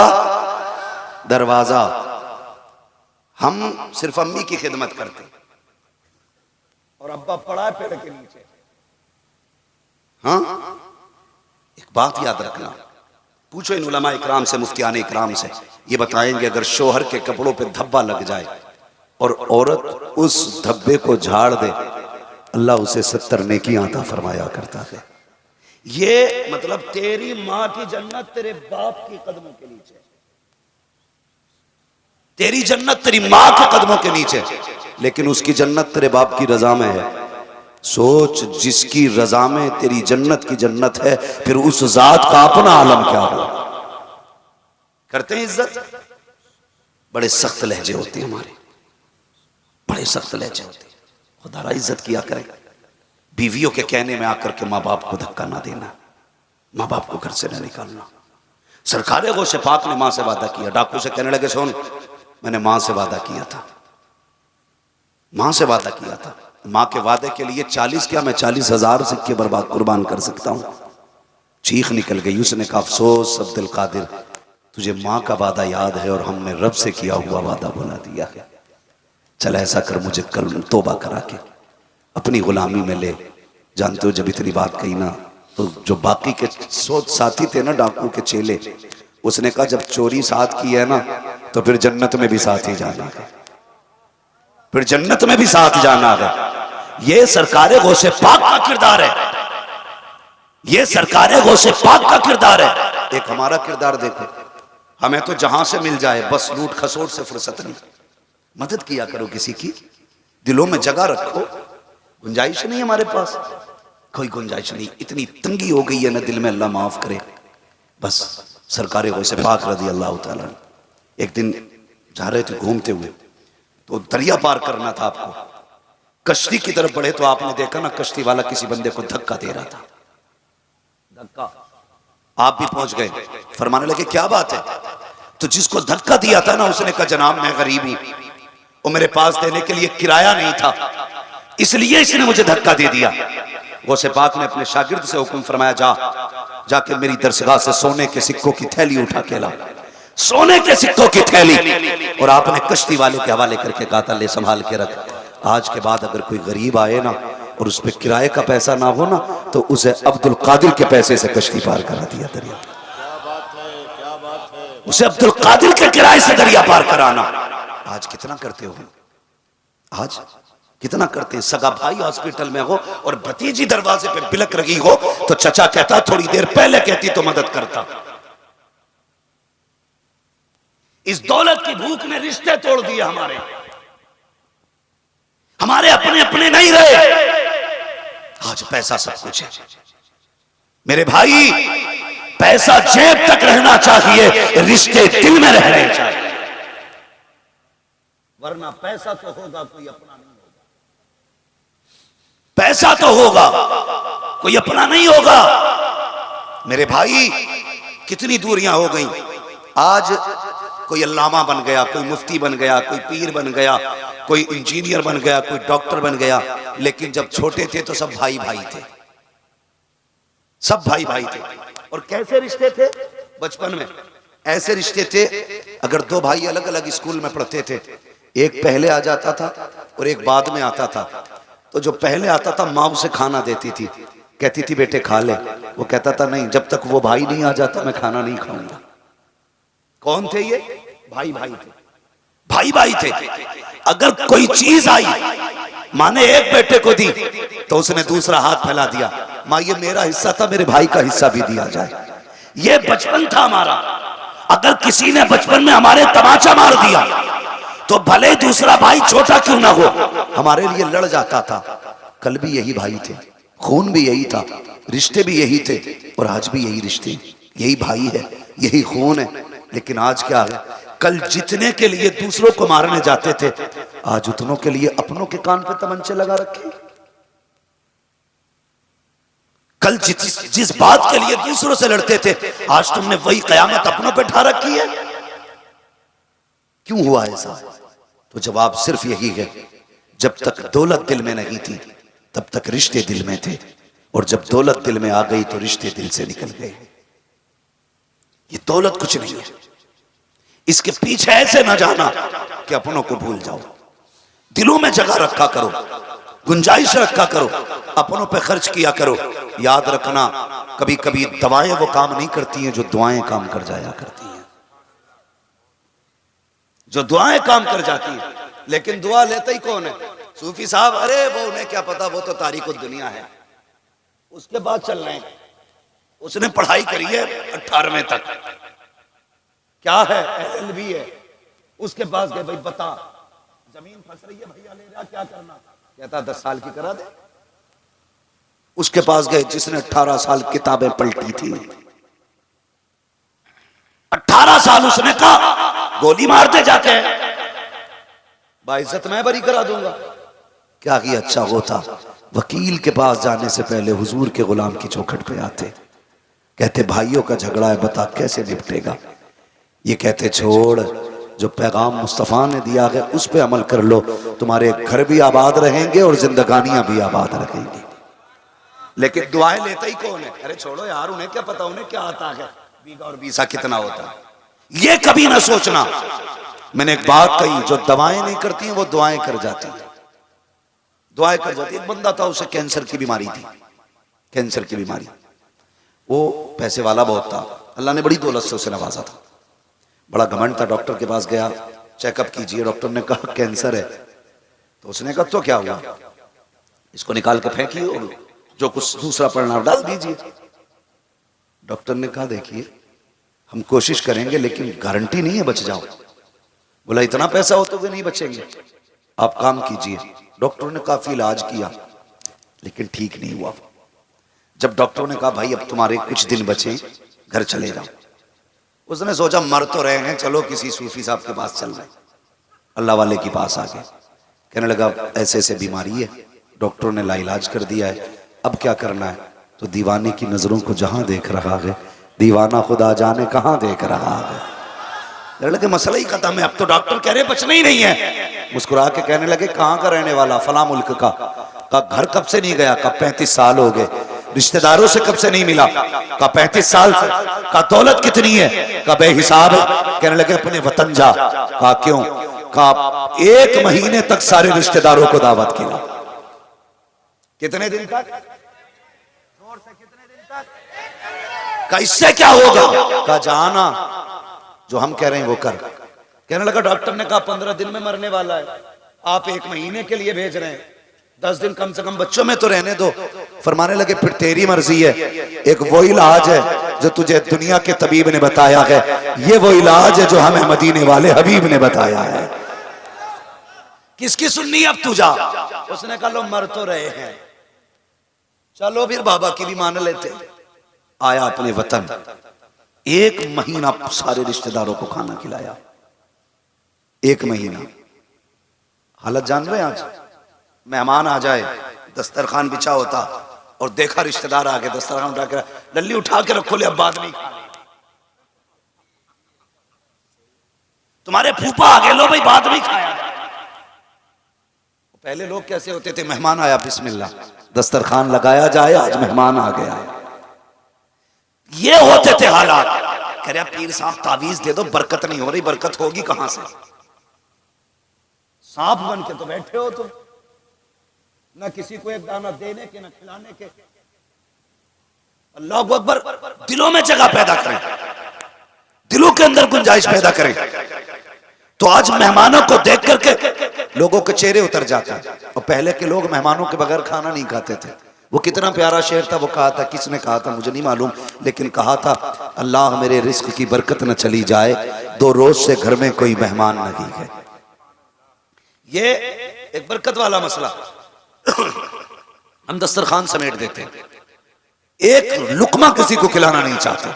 दरवाजा। हम सिर्फ अम्मी की खिदमत करते और अब्बा पड़ा है पेड़ के नीचे। हाँ, एक बात याद रखना, पूछो इन उलमा इकराम से, मुफ्तियान इकराम से, ये बताएंगे अगर शोहर के कपड़ों पे धब्बा लग जाए और औरत उस धब्बे को झाड़ दे, अल्लाह उसे 70 नेकियां अता फरमाया करता है। ये मतलब तेरी मां की जन्नत तेरे बाप के कदमों के नीचे, तेरी जन्नत तेरी मां के कदमों के नीचे, लेकिन उसकी जन्नत तेरे बाप की रजा में है। सोच, जिसकी रजा में तेरी जन्नत की जन्नत है, फिर उस जात का अपना आलम क्या हो। करते हैं इज्जत, बड़े सख्त लहजे होते हैं हमारे, बड़े सख्त लहजे होते हैं। खुदा इज्जत किया करें। बीवियों के कहने में आकर के माँ बाप को धक्का ना देना, माँ बाप को घर से न निकालना। सरकार गौसे पाक ने माँ से वादा किया, डाकू से कहने लगे सुन, मैंने माँ से वादा किया था, माँ से वादा किया था। माँ के वादे के लिए 40 क्या, मैं 40,000 सिक्के बर्बाद कुर्बान कर सकता हूँ। चीख निकल गई। उसने कहा अफसोस अब्दुल कादिर, तुझे माँ का वादा याद है और हमने रब से किया हुआ वादा भुला दिया है। चल ऐसा कर, मुझे कल तौबा करा के अपनी गुलामी में ले। जानते हो जब इतनी बात कही ना, तो जो बाकी के साथी थे ना, डाकू के चेले, उसने कहा जब चोरी साथ की है ना, तो फिर जन्नत में भी साथ ही जाना है, फिर जन्नत में भी साथ जाना है। ये सरकारे गौसे पाक का किरदार है, ये सरकारे गौसे पाक का किरदार है। एक हमारा किरदार देखो, हमें तो जहां से मिल जाए बस लूट खसोट से फुर्सत नहीं। मदद किया करो किसी की, दिलों में जगह रखो। गुंजाइश नहीं हमारे पास, कोई गुंजाइश नहीं, इतनी तंगी हो गई है ना दिल में, अल्लाह माफ करे। बस सरकारे गौसे पाक रज़ी अल्लाह तआला एक दिन जा रहे थे घूमते हुए, तो दरिया पार करना था आपको, कश्ती की तरफ बढ़े तो आपने देखा ना, कश्ती वाला किसी बंदे को धक्का दे रहा था, धक्का। आप भी पहुंच गए, फरमाने लगे क्या बात है? तो जिसको धक्का दिया था ना, उसने कहा जनाब मैं गरीब हूं और मेरे पास देने के लिए किराया नहीं था, इसलिए इसने मुझे धक्का दे दिया। गौसे पाक ने अपने शागिर्द से हुक्म फरमाया, जाके मेरी दरसगाह से सोने के सिक्कों की थैली उठा के ला, सोने के सिक्कों की थैली। और आपने कश्ती वाले के हवाले करके कहा था ले संभाल के रख, आज के बाद अगर कोई गरीब आए ना और उस पर किराए का पैसा ना हो ना, तो उसे अब्दुल कादिर के पैसे से कश्ती पार करा दिया दरिया। उसे अब्दुल कादिर के किराए से दरिया पार कराना। आज कितना करते हो, आज कितना करते हैं? सगा भाई हॉस्पिटल में हो और भतीजी दरवाजे पे बिलक रही हो तो चचा कहता थोड़ी देर पहले कहती तो मदद करता। इस दौलत की भूख ने रिश्ते तोड़ दिए हमारे, हमारे अपने अपने नहीं रहे। आज पैसा सब कुछ है मेरे भाई, पैसा जेब तक रहना चाहिए, रिश्ते दिल में रहने चाहिए, वरना पैसा तो होगा कोई अपना नहीं होगा, पैसा तो होगा कोई अपना नहीं होगा। मेरे भाई कितनी दूरियां हो गई, आज कोई अल्लामा बन गया, कोई मुफ्ती बन गया, कोई पीर बन गया, कोई इंजीनियर बन गया, कोई डॉक्टर बन गया, लेकिन जब छोटे थे तो सब भाई भाई थे, सब भाई भाई थे। और कैसे रिश्ते थे बचपन में? ऐसे रिश्ते थे, अगर दो भाई अलग अलग स्कूल में पढ़ते थे, एक पहले आ जाता था और एक बाद में आता था, तो जो पहले आता था माँ उसे खाना देती थी, कहती थी बेटे खा ले, वो कहता था नहीं, जब तक वो भाई नहीं आ जाता मैं खाना नहीं खाऊंगा। कौन थे ये? भाई भाई थे, भाई भाई थे। अगर कोई चीज आई, माँ ने एक बेटे को दी तो उसने दूसरा हाथ फैला दिया, माँ ये मेरा हिस्सा था, मेरे भाई का हिस्सा भी दिया जाए। ये बचपन था हमारा। अगर किसी ने बचपन में हमारे तमाचा मार दिया तो भले दूसरा भाई छोटा क्यों ना हो, हमारे लिए लड़ जाता था। कल भी यही भाई थे, खून भी यही था, रिश्ते भी यही थे, और आज भी यही रिश्ते, यही भाई है, यही खून है। लेकिन आज क्या है, कल जितने के लिए दूसरों को मारने जाते थे, आज उतनों के लिए अपनों के कान पे तमंचे लगा रखे। कल जिस बात के लिए दूसरों से लड़ते थे, आज तुमने वही कयामत अपनों पे ढा रखी है। क्यों हुआ ऐसा? तो जवाब सिर्फ यही है, जब तक दौलत दिल में नहीं थी तब तक रिश्ते दिल में थे, और जब दौलत दिल में आ गई तो रिश्ते दिल से निकल गए। ये दौलत कुछ नहीं है, इसके पीछे ऐसे ना जाना कि अपनों को भूल जाओ। दिलों में जगह रखा करो, गुंजाइश रखा करो, अपनों पे खर्च किया करो। याद रखना, कभी कभी दवाएं वो काम नहीं करती हैं जो दुआएं काम कर जाया करती हैं, जो दुआएं काम कर जाती हैं। लेकिन दुआ लेता ही कौन है? सूफी साहब। अरे वो उन्हें क्या पता, वो तो तारीख दुनिया है, उसके बाद चल रहे हैं। उसने पढ़ाई करी है 18वें तक, क्या है, LLB है। उसके पास गए, भाई बता जमीन फंस रही है, भैया ले रहा, क्या करना? कहता 10 साल की करा दे। उसके पास गए जिसने 18 साल किताबें पलटी थी, 18 साल। उसने कहा गोली मार दे जाके, बाइज्जत मैं बरी करा दूंगा। क्या ही अच्छा होता, वकील के पास जाने से पहले हुजूर के गुलाम की चौखट पे आते, कहते भाइयों का झगड़ा है, बता कैसे निपटेगा? ये कहते छोड़, जो पैगाम मुस्तफ़ा ने दिया है उस पे अमल कर लो, तुम्हारे घर भी आबाद रहेंगे और जिंदगानियां भी आबाद रहेंगी। लेकिन दुआएं लेता ही कौन है? अरे छोड़ो यार, उन्हें क्या पता, उन्हें क्या आता है, बीघा और बीसा कितना होता है, ये कभी ना सोचना। मैंने एक बात कही, जो दवाएं नहीं करती हैं वो दुआएं कर जाती हैं, दुआएं कर जाती। एक बंदा था, उसे कैंसर की बीमारी थी, कैंसर की बीमारी। वो पैसे वाला बहुत था, अल्लाह ने बड़ी दौलत से उसे नवाजा था, बड़ा घमंड था। डॉक्टर के पास गया, चेकअप कीजिए। डॉक्टर ने कहा कैंसर है। तो उसने कहा तो क्या हुआ, इसको निकाल के फेंकिए और जो कुछ दूसरा परिणाम डाल दीजिए। डॉक्टर ने कहा देखिए हम कोशिश करेंगे, लेकिन गारंटी नहीं है बच जाओ। बोला इतना पैसा हो तो भी नहीं बचेंगे, आप काम कीजिए। डॉक्टर ने काफी इलाज किया लेकिन ठीक नहीं हुआ। जब डॉक्टर ने कहा भाई अब तुम्हारे कुछ दिन बचे, घर चले जाओ, उसने सोचा मर तो रहे हैं, चलो किसी सूफी साहब के पास चल रहे, अल्लाह वाले के पास आ गए। कहने लगा ऐसे ऐसे बीमारी है, डॉक्टरों ने लाइलाज कर दिया है, अब क्या करना है? तो दीवाने की नजरों को जहां देख रहा है, दीवाना खुदा जाने कहां देख रहा है। कहने लगे मसला ही खत्म है, अब तो डॉक्टर कह रहे बचना ही नहीं है। मुस्कुरा के कहने लगे कहां का रहने वाला? फला मुल्क का। घर कब से नहीं गया? कब 35 साल हो गए। रिश्तेदारों से कब से नहीं मिला? का 35 साल से। का दौलत कितनी है? का बेहिसाब है। कहने लगे अपने वतन जा। का क्यों? का 1 महीने तक सारे रिश्तेदारों को दावत किया। कितने दिन तक? जोर से कितने दिन तक? का इससे क्या होगा? का जाना जो हम कह रहे हैं वो कर। कहने लगा डॉक्टर ने कहा 15 दिन में मरने वाला है, आप 1 महीने के लिए भेज रहे हैं, 10 दिन कम से कम बच्चों में तो रहने दो। फरमाने लगे फिर तेरी मर्जी है, एक वो इलाज है जो तुझे दुनिया के तबीब ने बताया है, ये वो इलाज है जो हमें मदीने वाले हबीब ने बताया है। किसकी सुननी अब तू जा? उसने कहा लो मर तो रहे हैं, चलो फिर बाबा की भी मान लेते। आया अपने वतन, 1 महीना सारे रिश्तेदारों को खाना खिलाया। 1 महीना। हालत जान रहे हैं आज? मेहमान आ जाए, दस्तरखान बिछा होता और देखा रिश्तेदार आ गए, दस्तरखान उठा के लल्ली उठा के रखो ले, अब बाद नहीं खाने। तुम्हारे फूफा आ गए, लो भाई बाद में खाया। पहले लोग कैसे होते थे? मेहमान आया बिस्मिल्लाह, दस्तरखान लगाया जाए, आज मेहमान आ गया। ये होते थे हालात। कह रहा पीर साहब तावीज दे दो, बरकत नहीं हो रही। बरकत होगी कहां से? सांप बन के तो बैठे हो तुम, ना किसी को एक दाना देने के, ना खिलाने के। अल्लाहु अकबर। दिलों में जगह पैदा करें, दिलों के अंदर गुंजाइश पैदा करें, तो आज मेहमानों को देख करके लोगों के चेहरे उतर जाते हैं। और पहले के लोग मेहमानों के बगैर खाना नहीं खाते थे। वो कितना प्यारा शेर था, वो कहा था, किसने कहा था मुझे नहीं मालूम, लेकिन कहा था अल्लाह मेरे रिस्क की बरकत न चली जाए, 2 रोज से घर में कोई मेहमान नहीं है। ये एक बरकत वाला मसला। हम दस्तरखान समेट देते हैं, एक लुकमा किसी को खिलाना नहीं चाहते,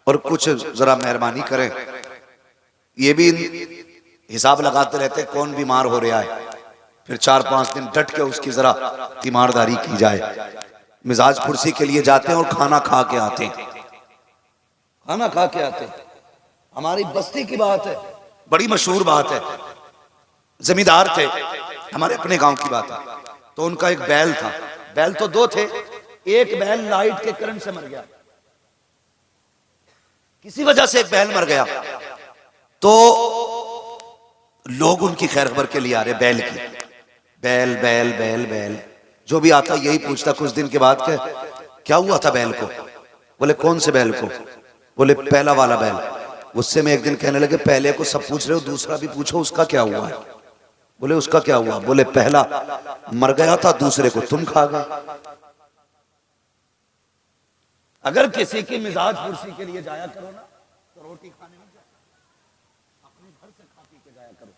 और कुछ जरा मेहरबानी करें। ये भी हिसाब लगाते रहते कौन बीमार हो रहा है, फिर 4-5 दिन डट के उसकी जरा तीमारदारी की जाए। मिजाज फुर्सी के लिए जाते हैं और खाना खा के आते हैं, खाना खा के आते हैं। हमारी बस्ती की बात है, बड़ी मशहूर बात है। जमींदार थे हमारे अपने गांव की बात है। तो उनका एक बैल था, बैल तो 2 थे, एक बैल लाइट के करंट से मर गया, किसी वजह से एक बैल मर गया। तो लोग उनकी खैर खबर के लिए आ रहे, बैल की, बैल बैल बैल बैल, जो भी आता यही पूछता कुछ दिन के बाद के क्या हुआ था बैल को? बोले कौन से बैल को? बोले पहला वाला बैल। गुस्से में एक दिन कहने लगे पहले को सब पूछ रहे हो, दूसरा भी पूछो उसका क्या हुआ है। बोले उसका क्या हुआ? बोले पहला मर गया था, दूसरे को तुम खा गए। अगर किसी की मिजाज फुर्सी के लिए जाया करो ना, तो रोटी खाने में जाओ, अपने घर से खा पी के जाया करो।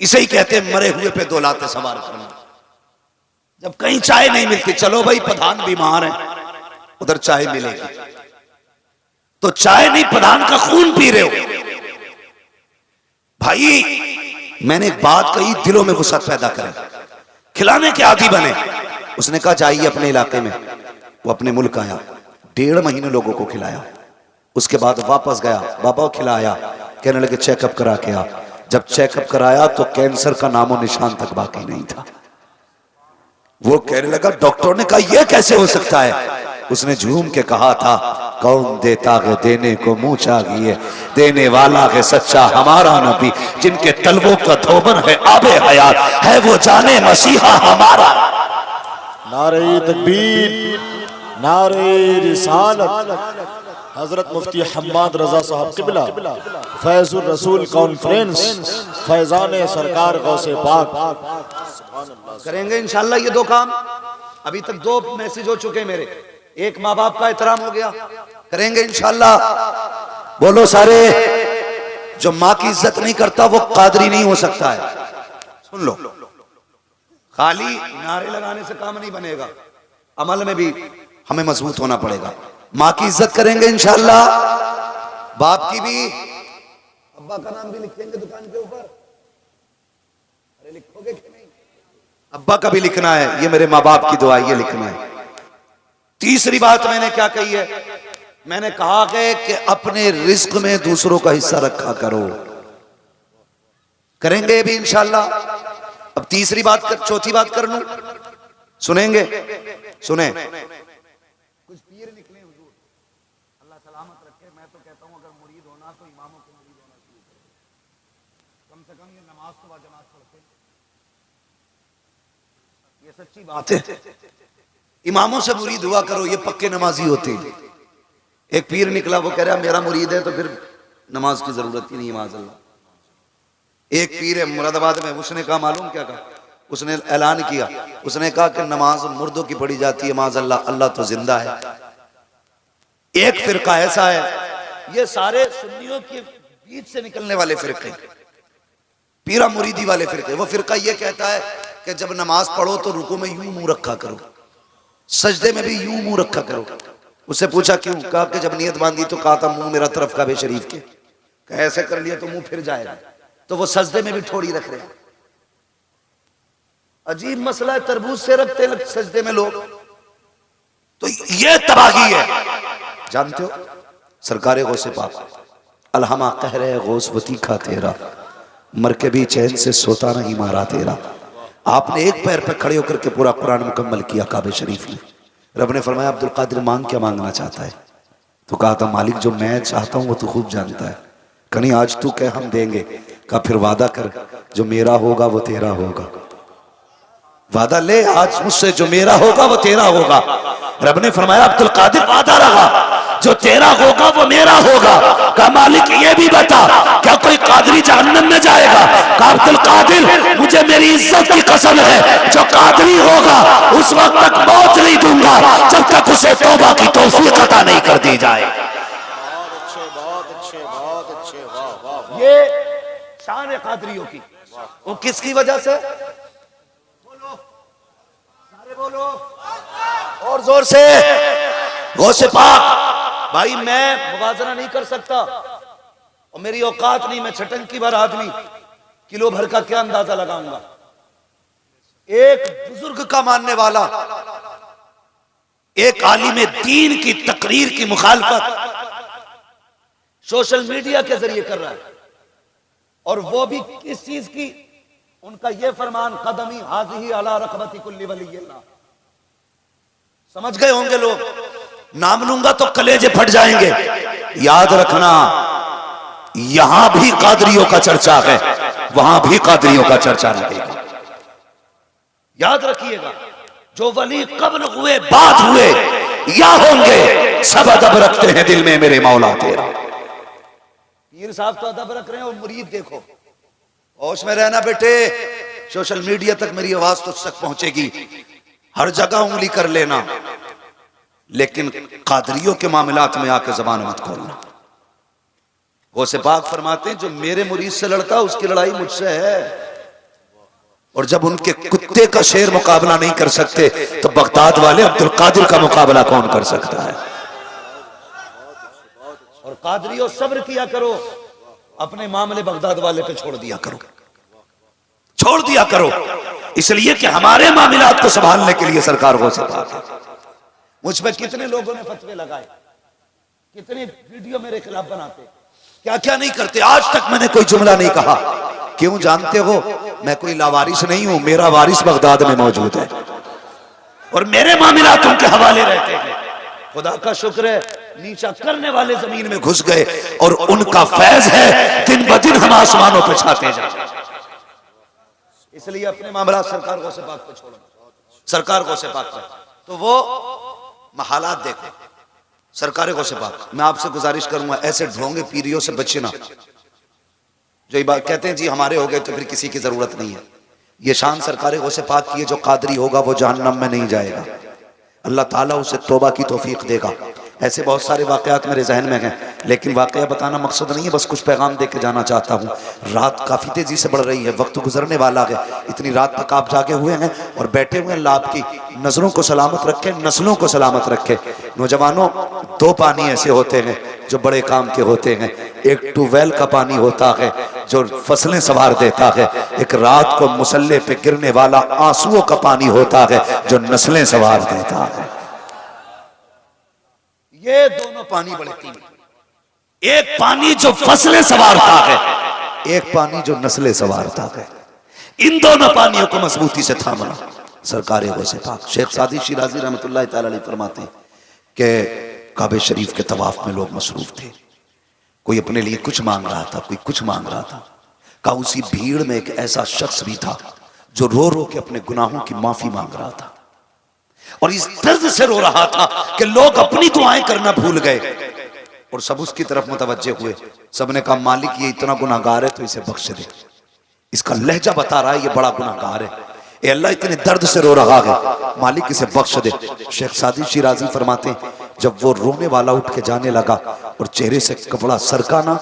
इसे ही कहते हैं मरे हुए पे 2 लाते सवार करना। जब कहीं चाय नहीं मिलती, चलो भाई प्रधान बीमार है, उधर चाय मिलेगी, तो चाय नहीं प्रधान का खून पी रहे हो। भाई मैंने एक बात कही, दिलों में वसअत पैदा करें, खिलाने के आदी बने। उसने कहा जाइए अपने इलाके में। वो अपने मुल्क आया, 1.5 महीने लोगों को खिलाया, उसके बाद वापस गया, बाबा को खिलाया, कहने लगे चेकअप करा के आ। जब चेकअप कराया तो कैंसर का नामो निशान तक बाकी नहीं था। वो कहने लगा, डॉक्टर ने कहा यह कैसे हो सकता है? उसने झूम के कहा था, कौन देता है देने को मुंह चाहिए, देने वाला है सच्चा हमारा नबी, जिनके तलवों का धोबन है आबे हयात, है वो जाने मसीहा हमारा। नारे तकबीर, नारे रिसालत। हजरत मुफ्ती हम्माद रजा साहब किबला फैजुर रसूल कॉन्फ्रेंस फैजान सरकार गौसे पाक करेंगे इंशाल्लाह ये 2 काम। अभी तक 2 मैसेज हो चुके मेरे, एक माँ बाप का एहतराम हो गया, करेंगे इंशाल्लाह। बोलो सारे, जो माँ की इज्जत नहीं करता वो कादरी नहीं हो सकता है। सुन लो, खाली नारे लगाने से काम नहीं बनेगा, अमल में भी हमें मजबूत होना पड़ेगा। माँ की इज्जत करेंगे इंशाल्लाह, बाप की भी। अब्बा का नाम भी लिखेंगे दुकान के ऊपर, अरे लिखोगे कि नहीं? अब्बा का भी लिखना है, ये मेरे माँ बाप की दुआ, ये लिखना है। तीसरी बात मैंने क्या कही है? मैंने कहा कि अपने रिस्क में दूसरों का हिस्सा रखा करो। करेंगे भी इंशाल्लाह। अब तीसरी बात कर, चौथी बात कर लूं, सुनेंगे? सुने। कुछ पीर निकले हुजूर, अल्लाह सलामत रखे। मैं तो कहता हूं अगर मुरीद होना तो इमामों के मुरीद होना शुरू करो। कम से कम ये नमाज तो बाजमात पढ़ते, ये सच्ची बात है। इमामों से मुरीद हुआ करो, ये पक्के नमाजी होते हैं। एक पीर निकला, वो कह रहा मेरा मुरीद है तो फिर नमाज की जरूरत ही नहीं है, माज़अल्लाह। एक पीर है मुरादाबाद में, उसने कहा मालूम क्या कहा? उसने ऐलान किया, उसने कहा कि नमाज मुर्दों की पढ़ी जाती है, माज़अल्लाह, अल्लाह तो जिंदा है। एक फिरका ऐसा है, ये सारे सुन्नियों के बीच से निकलने वाले फिरके, पीरा मुरीदी वाले फिरके। वो फिरका ये कहता है कि जब नमाज पढ़ो तो रुकू में यूं मुंह रखा करो, सजदे में भी यूं मुंह रखा करो। उससे पूछा क्यों? कहा कि जब नियत बांधी तो कहा था मुंह मेरा तरफ काबे शरीफ के, ऐसे कर लिया तो मुंह फिर जाएगा, तो वो सजदे में भी ठोड़ी रख रहे हैं। अजीब मसला है, तरबूज से रखते हैं सजदे में लोग, तो ये तबाही है। जानते हो सरकारे गौसे पाक अलहमा कह रहे गौसवती खा तेरा, मर के भी चैन से सोता नहीं मारा तेरा। आपने एक पैर पे खड़े होकर के पूरा कुरान मुकम्मल किया काबे शरीफ में। रब ने फरमाया अब्दुल कादिर मांग, क्या मांगना चाहता है? तो कहा था मालिक जो मैं चाहता हूं वो तू खूब जानता है। कहीं आज तू कह हम देंगे। कहा फिर वादा कर जो मेरा होगा वो तेरा होगा। वादा ले आज मुझसे, जो मेरा होगा वो तेरा होगा। रब ने फरमाया अब्दुल कादिर वादा रहा, जो तेरा होगा वो मेरा होगा। कहा मालिक ये भी बता क्या कोई कादरी जहन्नम में जाएगा? कहा अब्दुल कादिर मुझे मेरी इज्जत की कसम है, जो कादरी होगा उस वक्त तक मौत नहीं दूंगा जब तक उसे तौबा की तौफीक अता नहीं कर दी जाए। बहुत अच्छे, बहुत अच्छे, वाह वाह। ये शान है कादरियों की। वो किसकी वजह से? बोलो सारे बोलो और जोर से। गौसे पाक भाई मैं मुवाजना नहीं कर सकता और मेरी औकात नहीं, मैं छटंकी भर आदमी किलो भर का क्या अंदाजा लगाऊंगा। एक बुजुर्ग का मानने वाला एक आलिम दीन की तकरीर की मुखालफत सोशल मीडिया के जरिए कर रहा है, और वो भी किस चीज की? उनका ये फरमान कदमी हाज़िही अला रक़बती कुल्ली वलिय्यिल्लाह। समझ गए होंगे लोग, नाम लूंगा तो कलेजे फट जाएंगे। याद रखना यहां भी कादरियों का चर्चा है, वहां भी कादरियों का चर्चा रहेगा। याद रखिएगा, जो वली कब्ल हुए बाद हुए या होंगे सब अदब रखते हैं दिल में मेरे मौला तेरा। पीर साहब तो अदब रख रहे हैं और मुरीद देखो। होश में रहना बेटे, सोशल मीडिया तक मेरी आवाज तुझ तक पहुंचेगी, हर जगह उंगली कर लेना, लेकिन कादरियों के मामलात में आके जबान मत खोलना। गौसे पाक फरमाते हैं जो मेरे मुरीद से लड़ता उसकी लड़ाई मुझसे है, और जब उनके कुत्ते का शेर मुकाबला नहीं कर सकते तो बगदाद वाले अब्दुल कादिर का मुकाबला कौन कर सकता है? और कादरियों सब्र किया करो, अपने मामले बगदाद वाले पे छोड़ दिया करो, छोड़ दिया करो, इसलिए कि हमारे मामलात को संभालने के लिए सरकार गौसे पाक है। मुझ पर कितने लोगों ने फतवे लगाए, कितने वीडियो मेरे खिलाफ बनाते, क्या क्या नहीं करते। आज तक मैंने कोई जुमला नहीं कहा। क्यों जानते हो? मैं कोई लावारिस नहीं हूं, मेरा वारिस बगदाद में मौजूद है और मेरे मामलात उनके हवाले रहते हैं। खुदा का शुक्र है नीचा करने वाले जमीन में घुस गए और उनका फैज है दिन ब दिन हम आसमानों पे छाते जा रहे हैं। इसलिए अपने मामला सरकार गौसे पाक पे छोड़ो, सरकार गौसे पाक पे। तो वो हालात देखो, सरकार गौसे पाक। मैं आपसे गुजारिश करूंगा ऐसे ढोंगे पीरियों से बचना जो ये बात कहते हैं जी हमारे हो गए तो फिर किसी की जरूरत नहीं है। ये शान सरकार गौसे पाक की है, जो कादरी होगा वो जहन्नम में नहीं जाएगा, अल्लाह ताला उसे तौबा की तौफीक देगा। ऐसे बहुत सारे वाकयात मेरे जहन में हैं, लेकिन वाकया बताना मकसद नहीं है, बस कुछ पैगाम दे के जाना चाहता हूँ। रात काफ़ी तेज़ी से बढ़ रही है, वक्त गुजरने वाला है। इतनी रात तक आप जागे हुए हैं और बैठे हुए हैं। अल्लाह आपकी नज़रों को सलामत रखे, नस्लों को सलामत रखे। नौजवानों, दो पानी ऐसे होते हैं जो बड़े काम के होते हैं। एक ट्यूबवेल का पानी होता है जो फसलें संवार देता है, एक रात को मुसल्ले पे गिरने वाला आंसुओं का पानी होता है जो नस्लें संवार देता है। ये दोनों पानी बड़े कीमती। एक पानी जो फसलें संवारता है, एक पानी जो नस्लें संवारता है। इन दोनों पानियों को मजबूती से थामना। सरकार गौसे पाक शेख सादी शिराजी रहमतुल्लाह तआला अलैह फरमाते हैं कि काबे शरीफ के तवाफ में लोग मसरूफ थे। कोई अपने लिए कुछ मांग रहा था, कोई कुछ मांग रहा था। का उसी भीड़ में एक ऐसा शख्स भी था जो रो रो के अपने गुनाहों की माफी मांग रहा था और इस दर्द से रो रहा था कि लोग अपनी दुआएं करना भूल गए और सब उसकी तरफ मुतवज्जे हुए। सबने कहा, मालिक ये इतना गुनाहगार है तो इसे बख्श दे। इसका लहजा बता रहा है ये बड़ा गुनाहगार है। ए अल्लाह, इतने दर्द से रो रहा है, मालिक इसे बख्श दे। शेख सादी शिराजी फरमाते हैं, जब वो रोने वाला उठ के जाने लगा और चेहरे से कपड़ा सरका ना,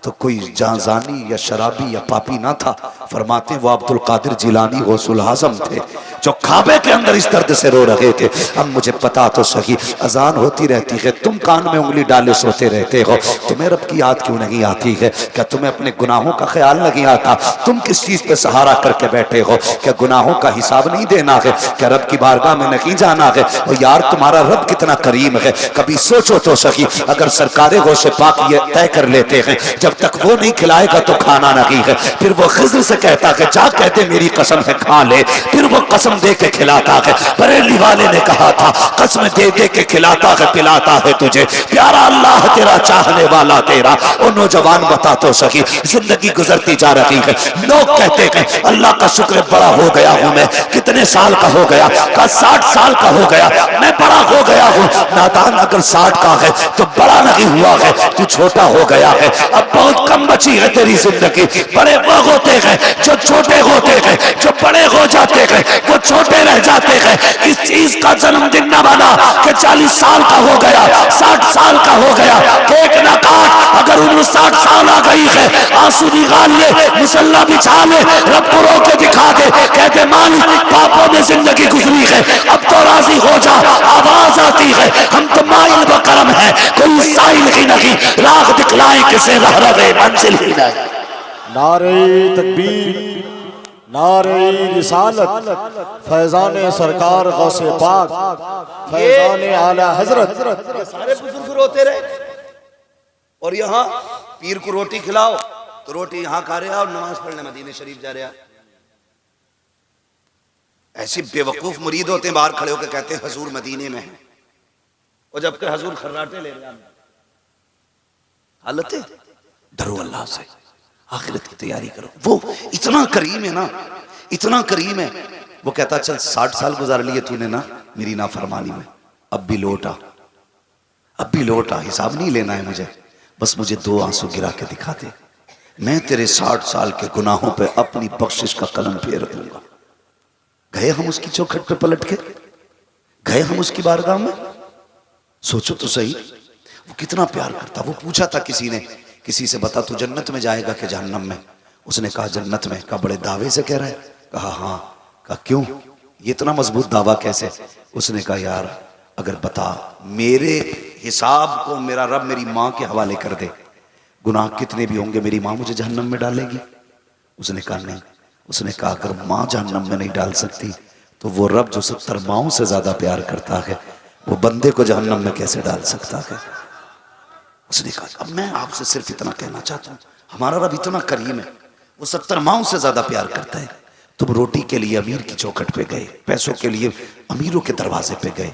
तो कोई जानी या शराबी या पापी ना था। फरमाते हैं वो अब्दुल कादिर जिलानी गौसुल आजम थे जो काबे के अंदर इस दर्द से रो रहे थे। अब मुझे पता तो सही, अजान होती रहती है, तुम कान में उंगली डाले सोते रहते हो, तुम्हें रब की याद क्यों नहीं आती है? क्या तुम्हें अपने गुनाहों का ख्याल नहीं आता? तुम किस चीज पे सहारा करके बैठे हो? क्या गुनाहों का हिसाब नहीं देना है? क्या रब की बारगाह में नहीं जाना है? और यार तुम्हारा रब कितना करीम है, कभी सोचो तो सही। अगर सरकारे गौसे पाक ये तय कर लेते हैं जब तक वो नहीं खिलाएगा तो खाना नहीं है, फिर वो खिज़र से कहता है जा कहते मेरी कसम है खा ले, फिर वो कसम दे के खिलाता है। बरेली वाले ने कहा था कसम दे दे के खिलाता है पिलाता है तुझे, प्यारा अल्लाह तेरा चाहने वाला तेरा। और नौजवान बता तो सही, जिंदगी गुजरती जा रही है, लोग कहते हैं अल्लाह का शुक्र बड़ा हो गया हूं मैं। कितने साल का हो गया? का 60 साल का हो गया, मैं बड़ा हो गया हूं। नादान, अगर 60 का है तो बड़ा नहीं हुआ है, तू छोटा हो गया है। अब बहुत कम बची है तेरी जिंदगी। बड़े वो होते हैं जो छोटे होते हैं, जो बड़े हो जाते हैं वो छोटे रह जाते हैं। इस चीज का जन्मदिन न बना कि 40 साल का हो गया, 60 साल का हो गया, केक न काट। अगर उम्र 60 साल आ गई है, आंसू निकाल ले, मुसल्ला बिछा ले, रब को रो के दिखा दे, कहते मालिक पापों में जिंदगी गुजरी है, अब तो राजी हो जा। आवाज आती है हम तो माइल बकरम है, कोई साइल ही नहीं, राह दिखलाए किसे रह रहे मंजिल ही नहीं। नारे तकबीर, नारे रिसालत, फैजान सरकार गौसे पाक, फैजान आला हजरत। सारे बुजुर्ग रोते रहे और यहाँ पीर को रोटी खिलाओ तो रोटी यहाँ खा रहे और नमाज पढ़ने मदीने शरीफ जा रहे। ऐसे बेवकूफ मुरीद होते हैं, बाहर खड़े होकर कहते हैं हजूर मदीने में है, और जबकि हजूर खर्राटे ले रहे हैं। हालत है, डरो अल्लाह से, आखिरत की तैयारी करो। वो इतना करीम है ना, इतना करीम है। वो कहता चल 60 साल गुजार लिए तूने ना मेरी नाफरमानी में, अब भी लौटा, अब भी लौटा। हिसाब नहीं लेना है मुझे, बस मुझे 2 आंसू गिरा के दिखा दे, मैं तेरे 60 साल के गुनाहों पे अपनी बख्शिश का कलम फेर दूंगा। गए हम उसकी चौखट पे पलट के, गए हम उसकी बारगाह में। सोचो तो सही वो कितना प्यार करता। वो पूछा था किसी ने, किसी से बता तू जन्नत में जाएगा कि जहन्नम में? उसने कहा जन्नत में। कहा बड़े दावे से कह रहा है? कहा हाँ। कहा क्यों, ये इतना मजबूत दावा कैसे? उसने कहा यार अगर बता, मेरे हिसाब को मेरा रब मेरी माँ के हवाले कर दे, गुनाह कितने भी होंगे मेरी माँ मुझे जहन्नम में डालेगी? उसने कहा नहीं। उसने कहा अगर माँ जहन्नम में नहीं डाल सकती तो वो रब जो 70 माओं से ज्यादा प्यार करता है वो बंदे को जहन्नम में कैसे डाल सकता है? उसने कहा अब मैं आपसे सिर्फ इतना कहना चाहता हूँ, हमारा रब इतना करीम है, वो 70 माओं से ज्यादा प्यार करता है। तुम रोटी के लिए अमीर की चौखट पे गए, पैसों के लिए अमीरों के दरवाजे पे गए,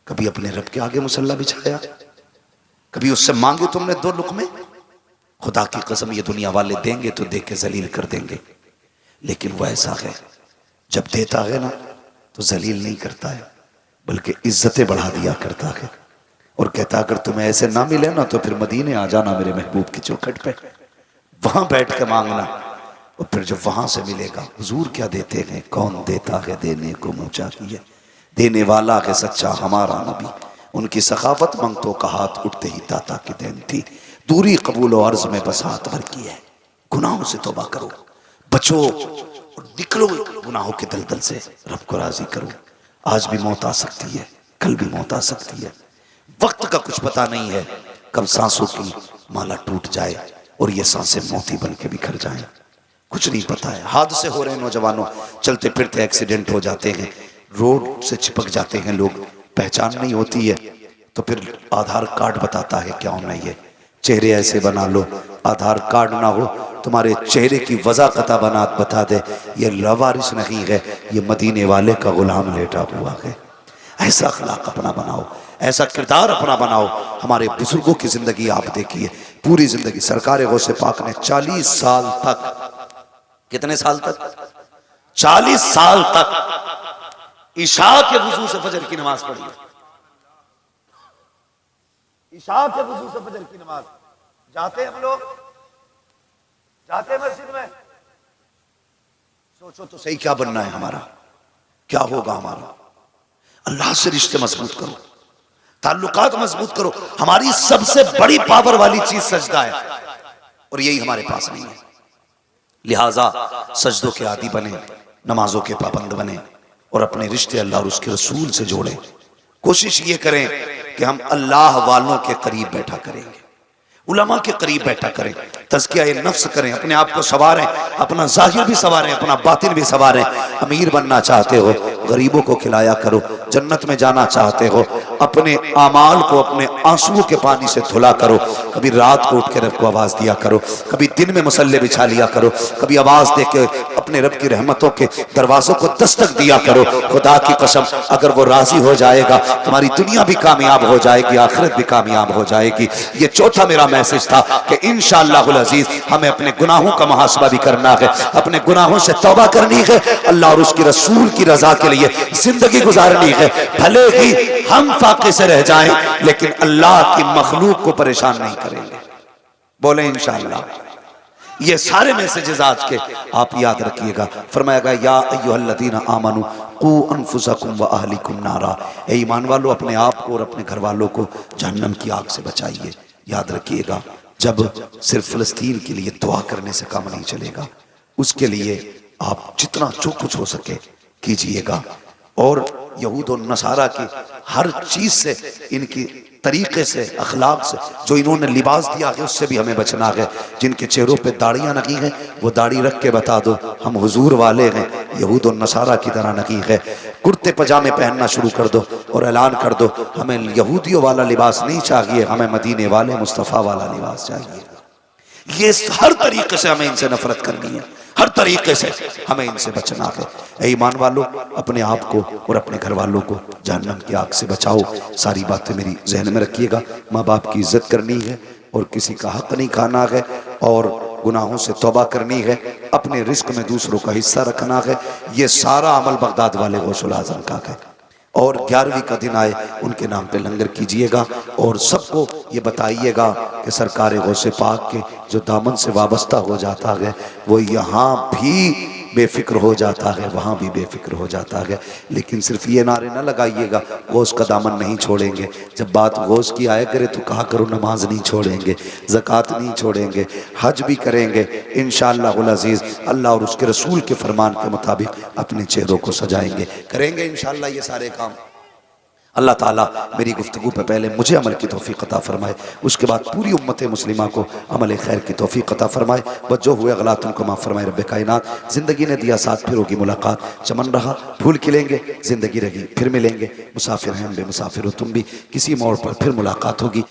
कभी अपने रब के आगे मुसल्ला बिछाया? कभी उससे मांगे तुमने 2 लुक़मे? खुदा की कसम ये दुनिया वाले देंगे तो दे के जलील कर देंगे, लेकिन वो ऐसा है जब देता है ना तो जलील नहीं करता है बल्कि इज्जतें बढ़ा दिया करता है। और कहता अगर तुम्हें ऐसे ना मिले ना तो फिर मदीने आ जाना मेरे महबूब की चौखट पे, वहां बैठ के मांगना, और फिर जब वहां से मिलेगा हुजूर क्या देते हैं, कौन देता है देने को ऊंचा किए, देने वाला है सच्चा हमारा नबी, उनकी सखावत मंगतों का हाथ उठते ही दाता की देन थी। दूरी कबूल और अर्ज में बसात भर की है। गुनाहों से तौबा करो, बचो और निकलो गुनाहों के दलदल से, रब को राजी करो। आज भी मौत आ सकती है, कल भी मौत आ सकती है। वक्त का कुछ पता नहीं है, कब सांसों की माला टूट जाए और ये सांसें मोती बन के बिखर जाएं, कुछ नहीं पता है। हादसे हो रहे हैं नौजवानों, चलते फिरते एक्सीडेंट हो जाते हैं, रोड से चिपक जाते हैं लोग, पहचान नहीं होती है तो फिर आधार कार्ड बताता है क्या होना है, चेहरे ऐसे बना लो, आधार कार्ड ना हो तुम्हारे चेहरे की वज़ाक़त बता दे, ये लवारिस नहीं है, ये मदीने वाले का गुलाम लेटा हुआ है। ऐसा अखलाक अपना बनाओ, ऐसा किरदार अपना बनाओ। हमारे बुजुर्गों की जिंदगी आप देखिए, पूरी जिंदगी सरकार गौसे पाक ने 40 साल तक, कितने साल तक? 40 साल तक इशा के वुजू से फजर की नमाज पढ़ी। इशा के वुजू से फजर की नमाज जाते हम लोग, जाते हैं मस्जिद में, सोचो तो सही क्या बनना है हमारा, क्या होगा हमारा। अल्लाह से रिश्ते मजबूत करो, ताल्लुकात मजबूत करो। हमारी सबसे बड़ी पावर वाली चीज सजदा है और यही हमारे पास नहीं है। लिहाजा सजदों के आदी बने, नमाजों के पाबंद बने और अपने रिश्ते अल्लाह और उसके रसूल से जोड़ें। कोशिश ये करें कि हम अल्लाह वालों के करीब बैठा करेंगे, उलमा के करीब बैठा करें, तज़किया नफ्स करें, अपने आप को संवारें, अपना ज़ाहिर भी संवारें, अपना बातिन भी संवारें। अमीर बनना चाहते हो, गरीबों को खिलाया करो। जन्नत में जाना चाहते हो, अपने आमाल को अपने आंसुओं के पानी से धुला करो। कभी रात को उठ के रब को आवाज़ दिया करो, कभी दिन में मुसल्ले बिछा लिया करो, कभी आवाज़ दे के अपने रब की रहमतों के दरवाज़ों को दस्तक दिया करो। खुदा की कसम, अगर वो राज़ी हो जाएगा, तुम्हारी दुनिया भी कामयाब हो जाएगी, आखिरत भी कामयाब हो जाएगी। ये चौथा मेरा मैसेज था कि इंशाअल्लाहुल अज़ीज़ हमें अपने गुनाहों का मुहासबा भी करना है, अपने गुनाहों से तौबा करनी है, अल्लाह और उसके रसूल की रजा के लिए जिंदगी गुजारनी है। भले ही हम फाके से रह जाएं, लेकिन अल्लाह की मखलूक को परेशान नहीं करेंगे। बोले इंशाअल्लाह। ये सारे मैसेजेस आज के आप याद रखिएगा। फरमाएगा या अय्युहल्लज़ीना आमनू कू अनफुसकुम व अहलिकुम नारा, ए ईमान वालों अपने आप को और अपने घर वालों को जहन्नम की आग से बचाइए। याद रखिएगा, जब सिर्फ फ़लस्तीन के लिए दुआ करने से काम नहीं चलेगा, उसके लिए आप जितना जो कुछ हो सके कीजिएगा। और यहूद और नसारा की हर चीज़ से, इनकी तरीक़े से, अखलाक से, जो इन्होंने लिबास दिया है उससे भी हमें बचना है। जिनके चेहरों पे दाढ़ियाँ नहीं हैं, वो दाढ़ी रख के बता दो हम हुजूर वाले हैं, यहूद और नसारा की तरह नहीं है। कुर्ते पजामे पहनना शुरू कर दो और ऐलान कर दो हमें यहूदियों वाला लिबास नहीं चाहिए, हमें मदीने वाले मुस्तफ़ा वाला लिबास चाहिए। ये हर तरीके से हमें इनसे नफरत करनी है, हर तरीके से हमें इनसे बचना है। ऐ ईमान वालों, अपने आप को और अपने घर वालों को जहन्नम की आग से बचाओ। सारी बातें मेरी जहन में रखिएगा। माँ बाप की इज्जत करनी है और किसी का हक नहीं खाना है और गुनाहों से तौबा करनी है, अपने रिस्क में दूसरों का हिस्सा रखना है। ये सारा अमल बगदाद वाले गौसुल आज़म का है। और 11वीं का दिन आए उनके नाम पे लंगर कीजिएगा और सबको ये बताइएगा कि सरकार गौसे पाक के जो दामन से वाबस्ता हो जाता है वो यहाँ भी बेफिक्र हो जाता है, वहाँ भी बेफिक्र हो जाता है। लेकिन सिर्फ ये नारे ना लगाइएगा गौस का दामन नहीं छोड़ेंगे। जब बात गौस की आया करे तो कहा करो नमाज नहीं छोड़ेंगे, ज़कात नहीं छोड़ेंगे, हज भी करेंगे इंशाअल्लाहुल अज़ीज़। अल्लाह और उसके रसूल के फरमान के मुताबिक अपने चेहरों को सजाएंगे, करेंगे इंशाअल्लाह ये सारे काम। अल्लाह ताला मेरी गुफ्तगू पे पहले मुझे अमल की तौफीक अता फरमाए, उसके बाद पूरी उम्मत मुस्लिमा को अमल खैर की तौफीक अता फरमाए। बस जो हुए गलत उनको माफ़ फरमाए रब्बे कायनात। ज़िंदगी ने दिया साथ, फिर होगी मुलाकात। चमन रहा फूल खिलेंगे, ज़िंदगी रही फिर मिलेंगे। मुसाफिर हैं हम बेमुसाफिर हो तुम भी, किसी मोड़ पर फिर मुलाकात होगी।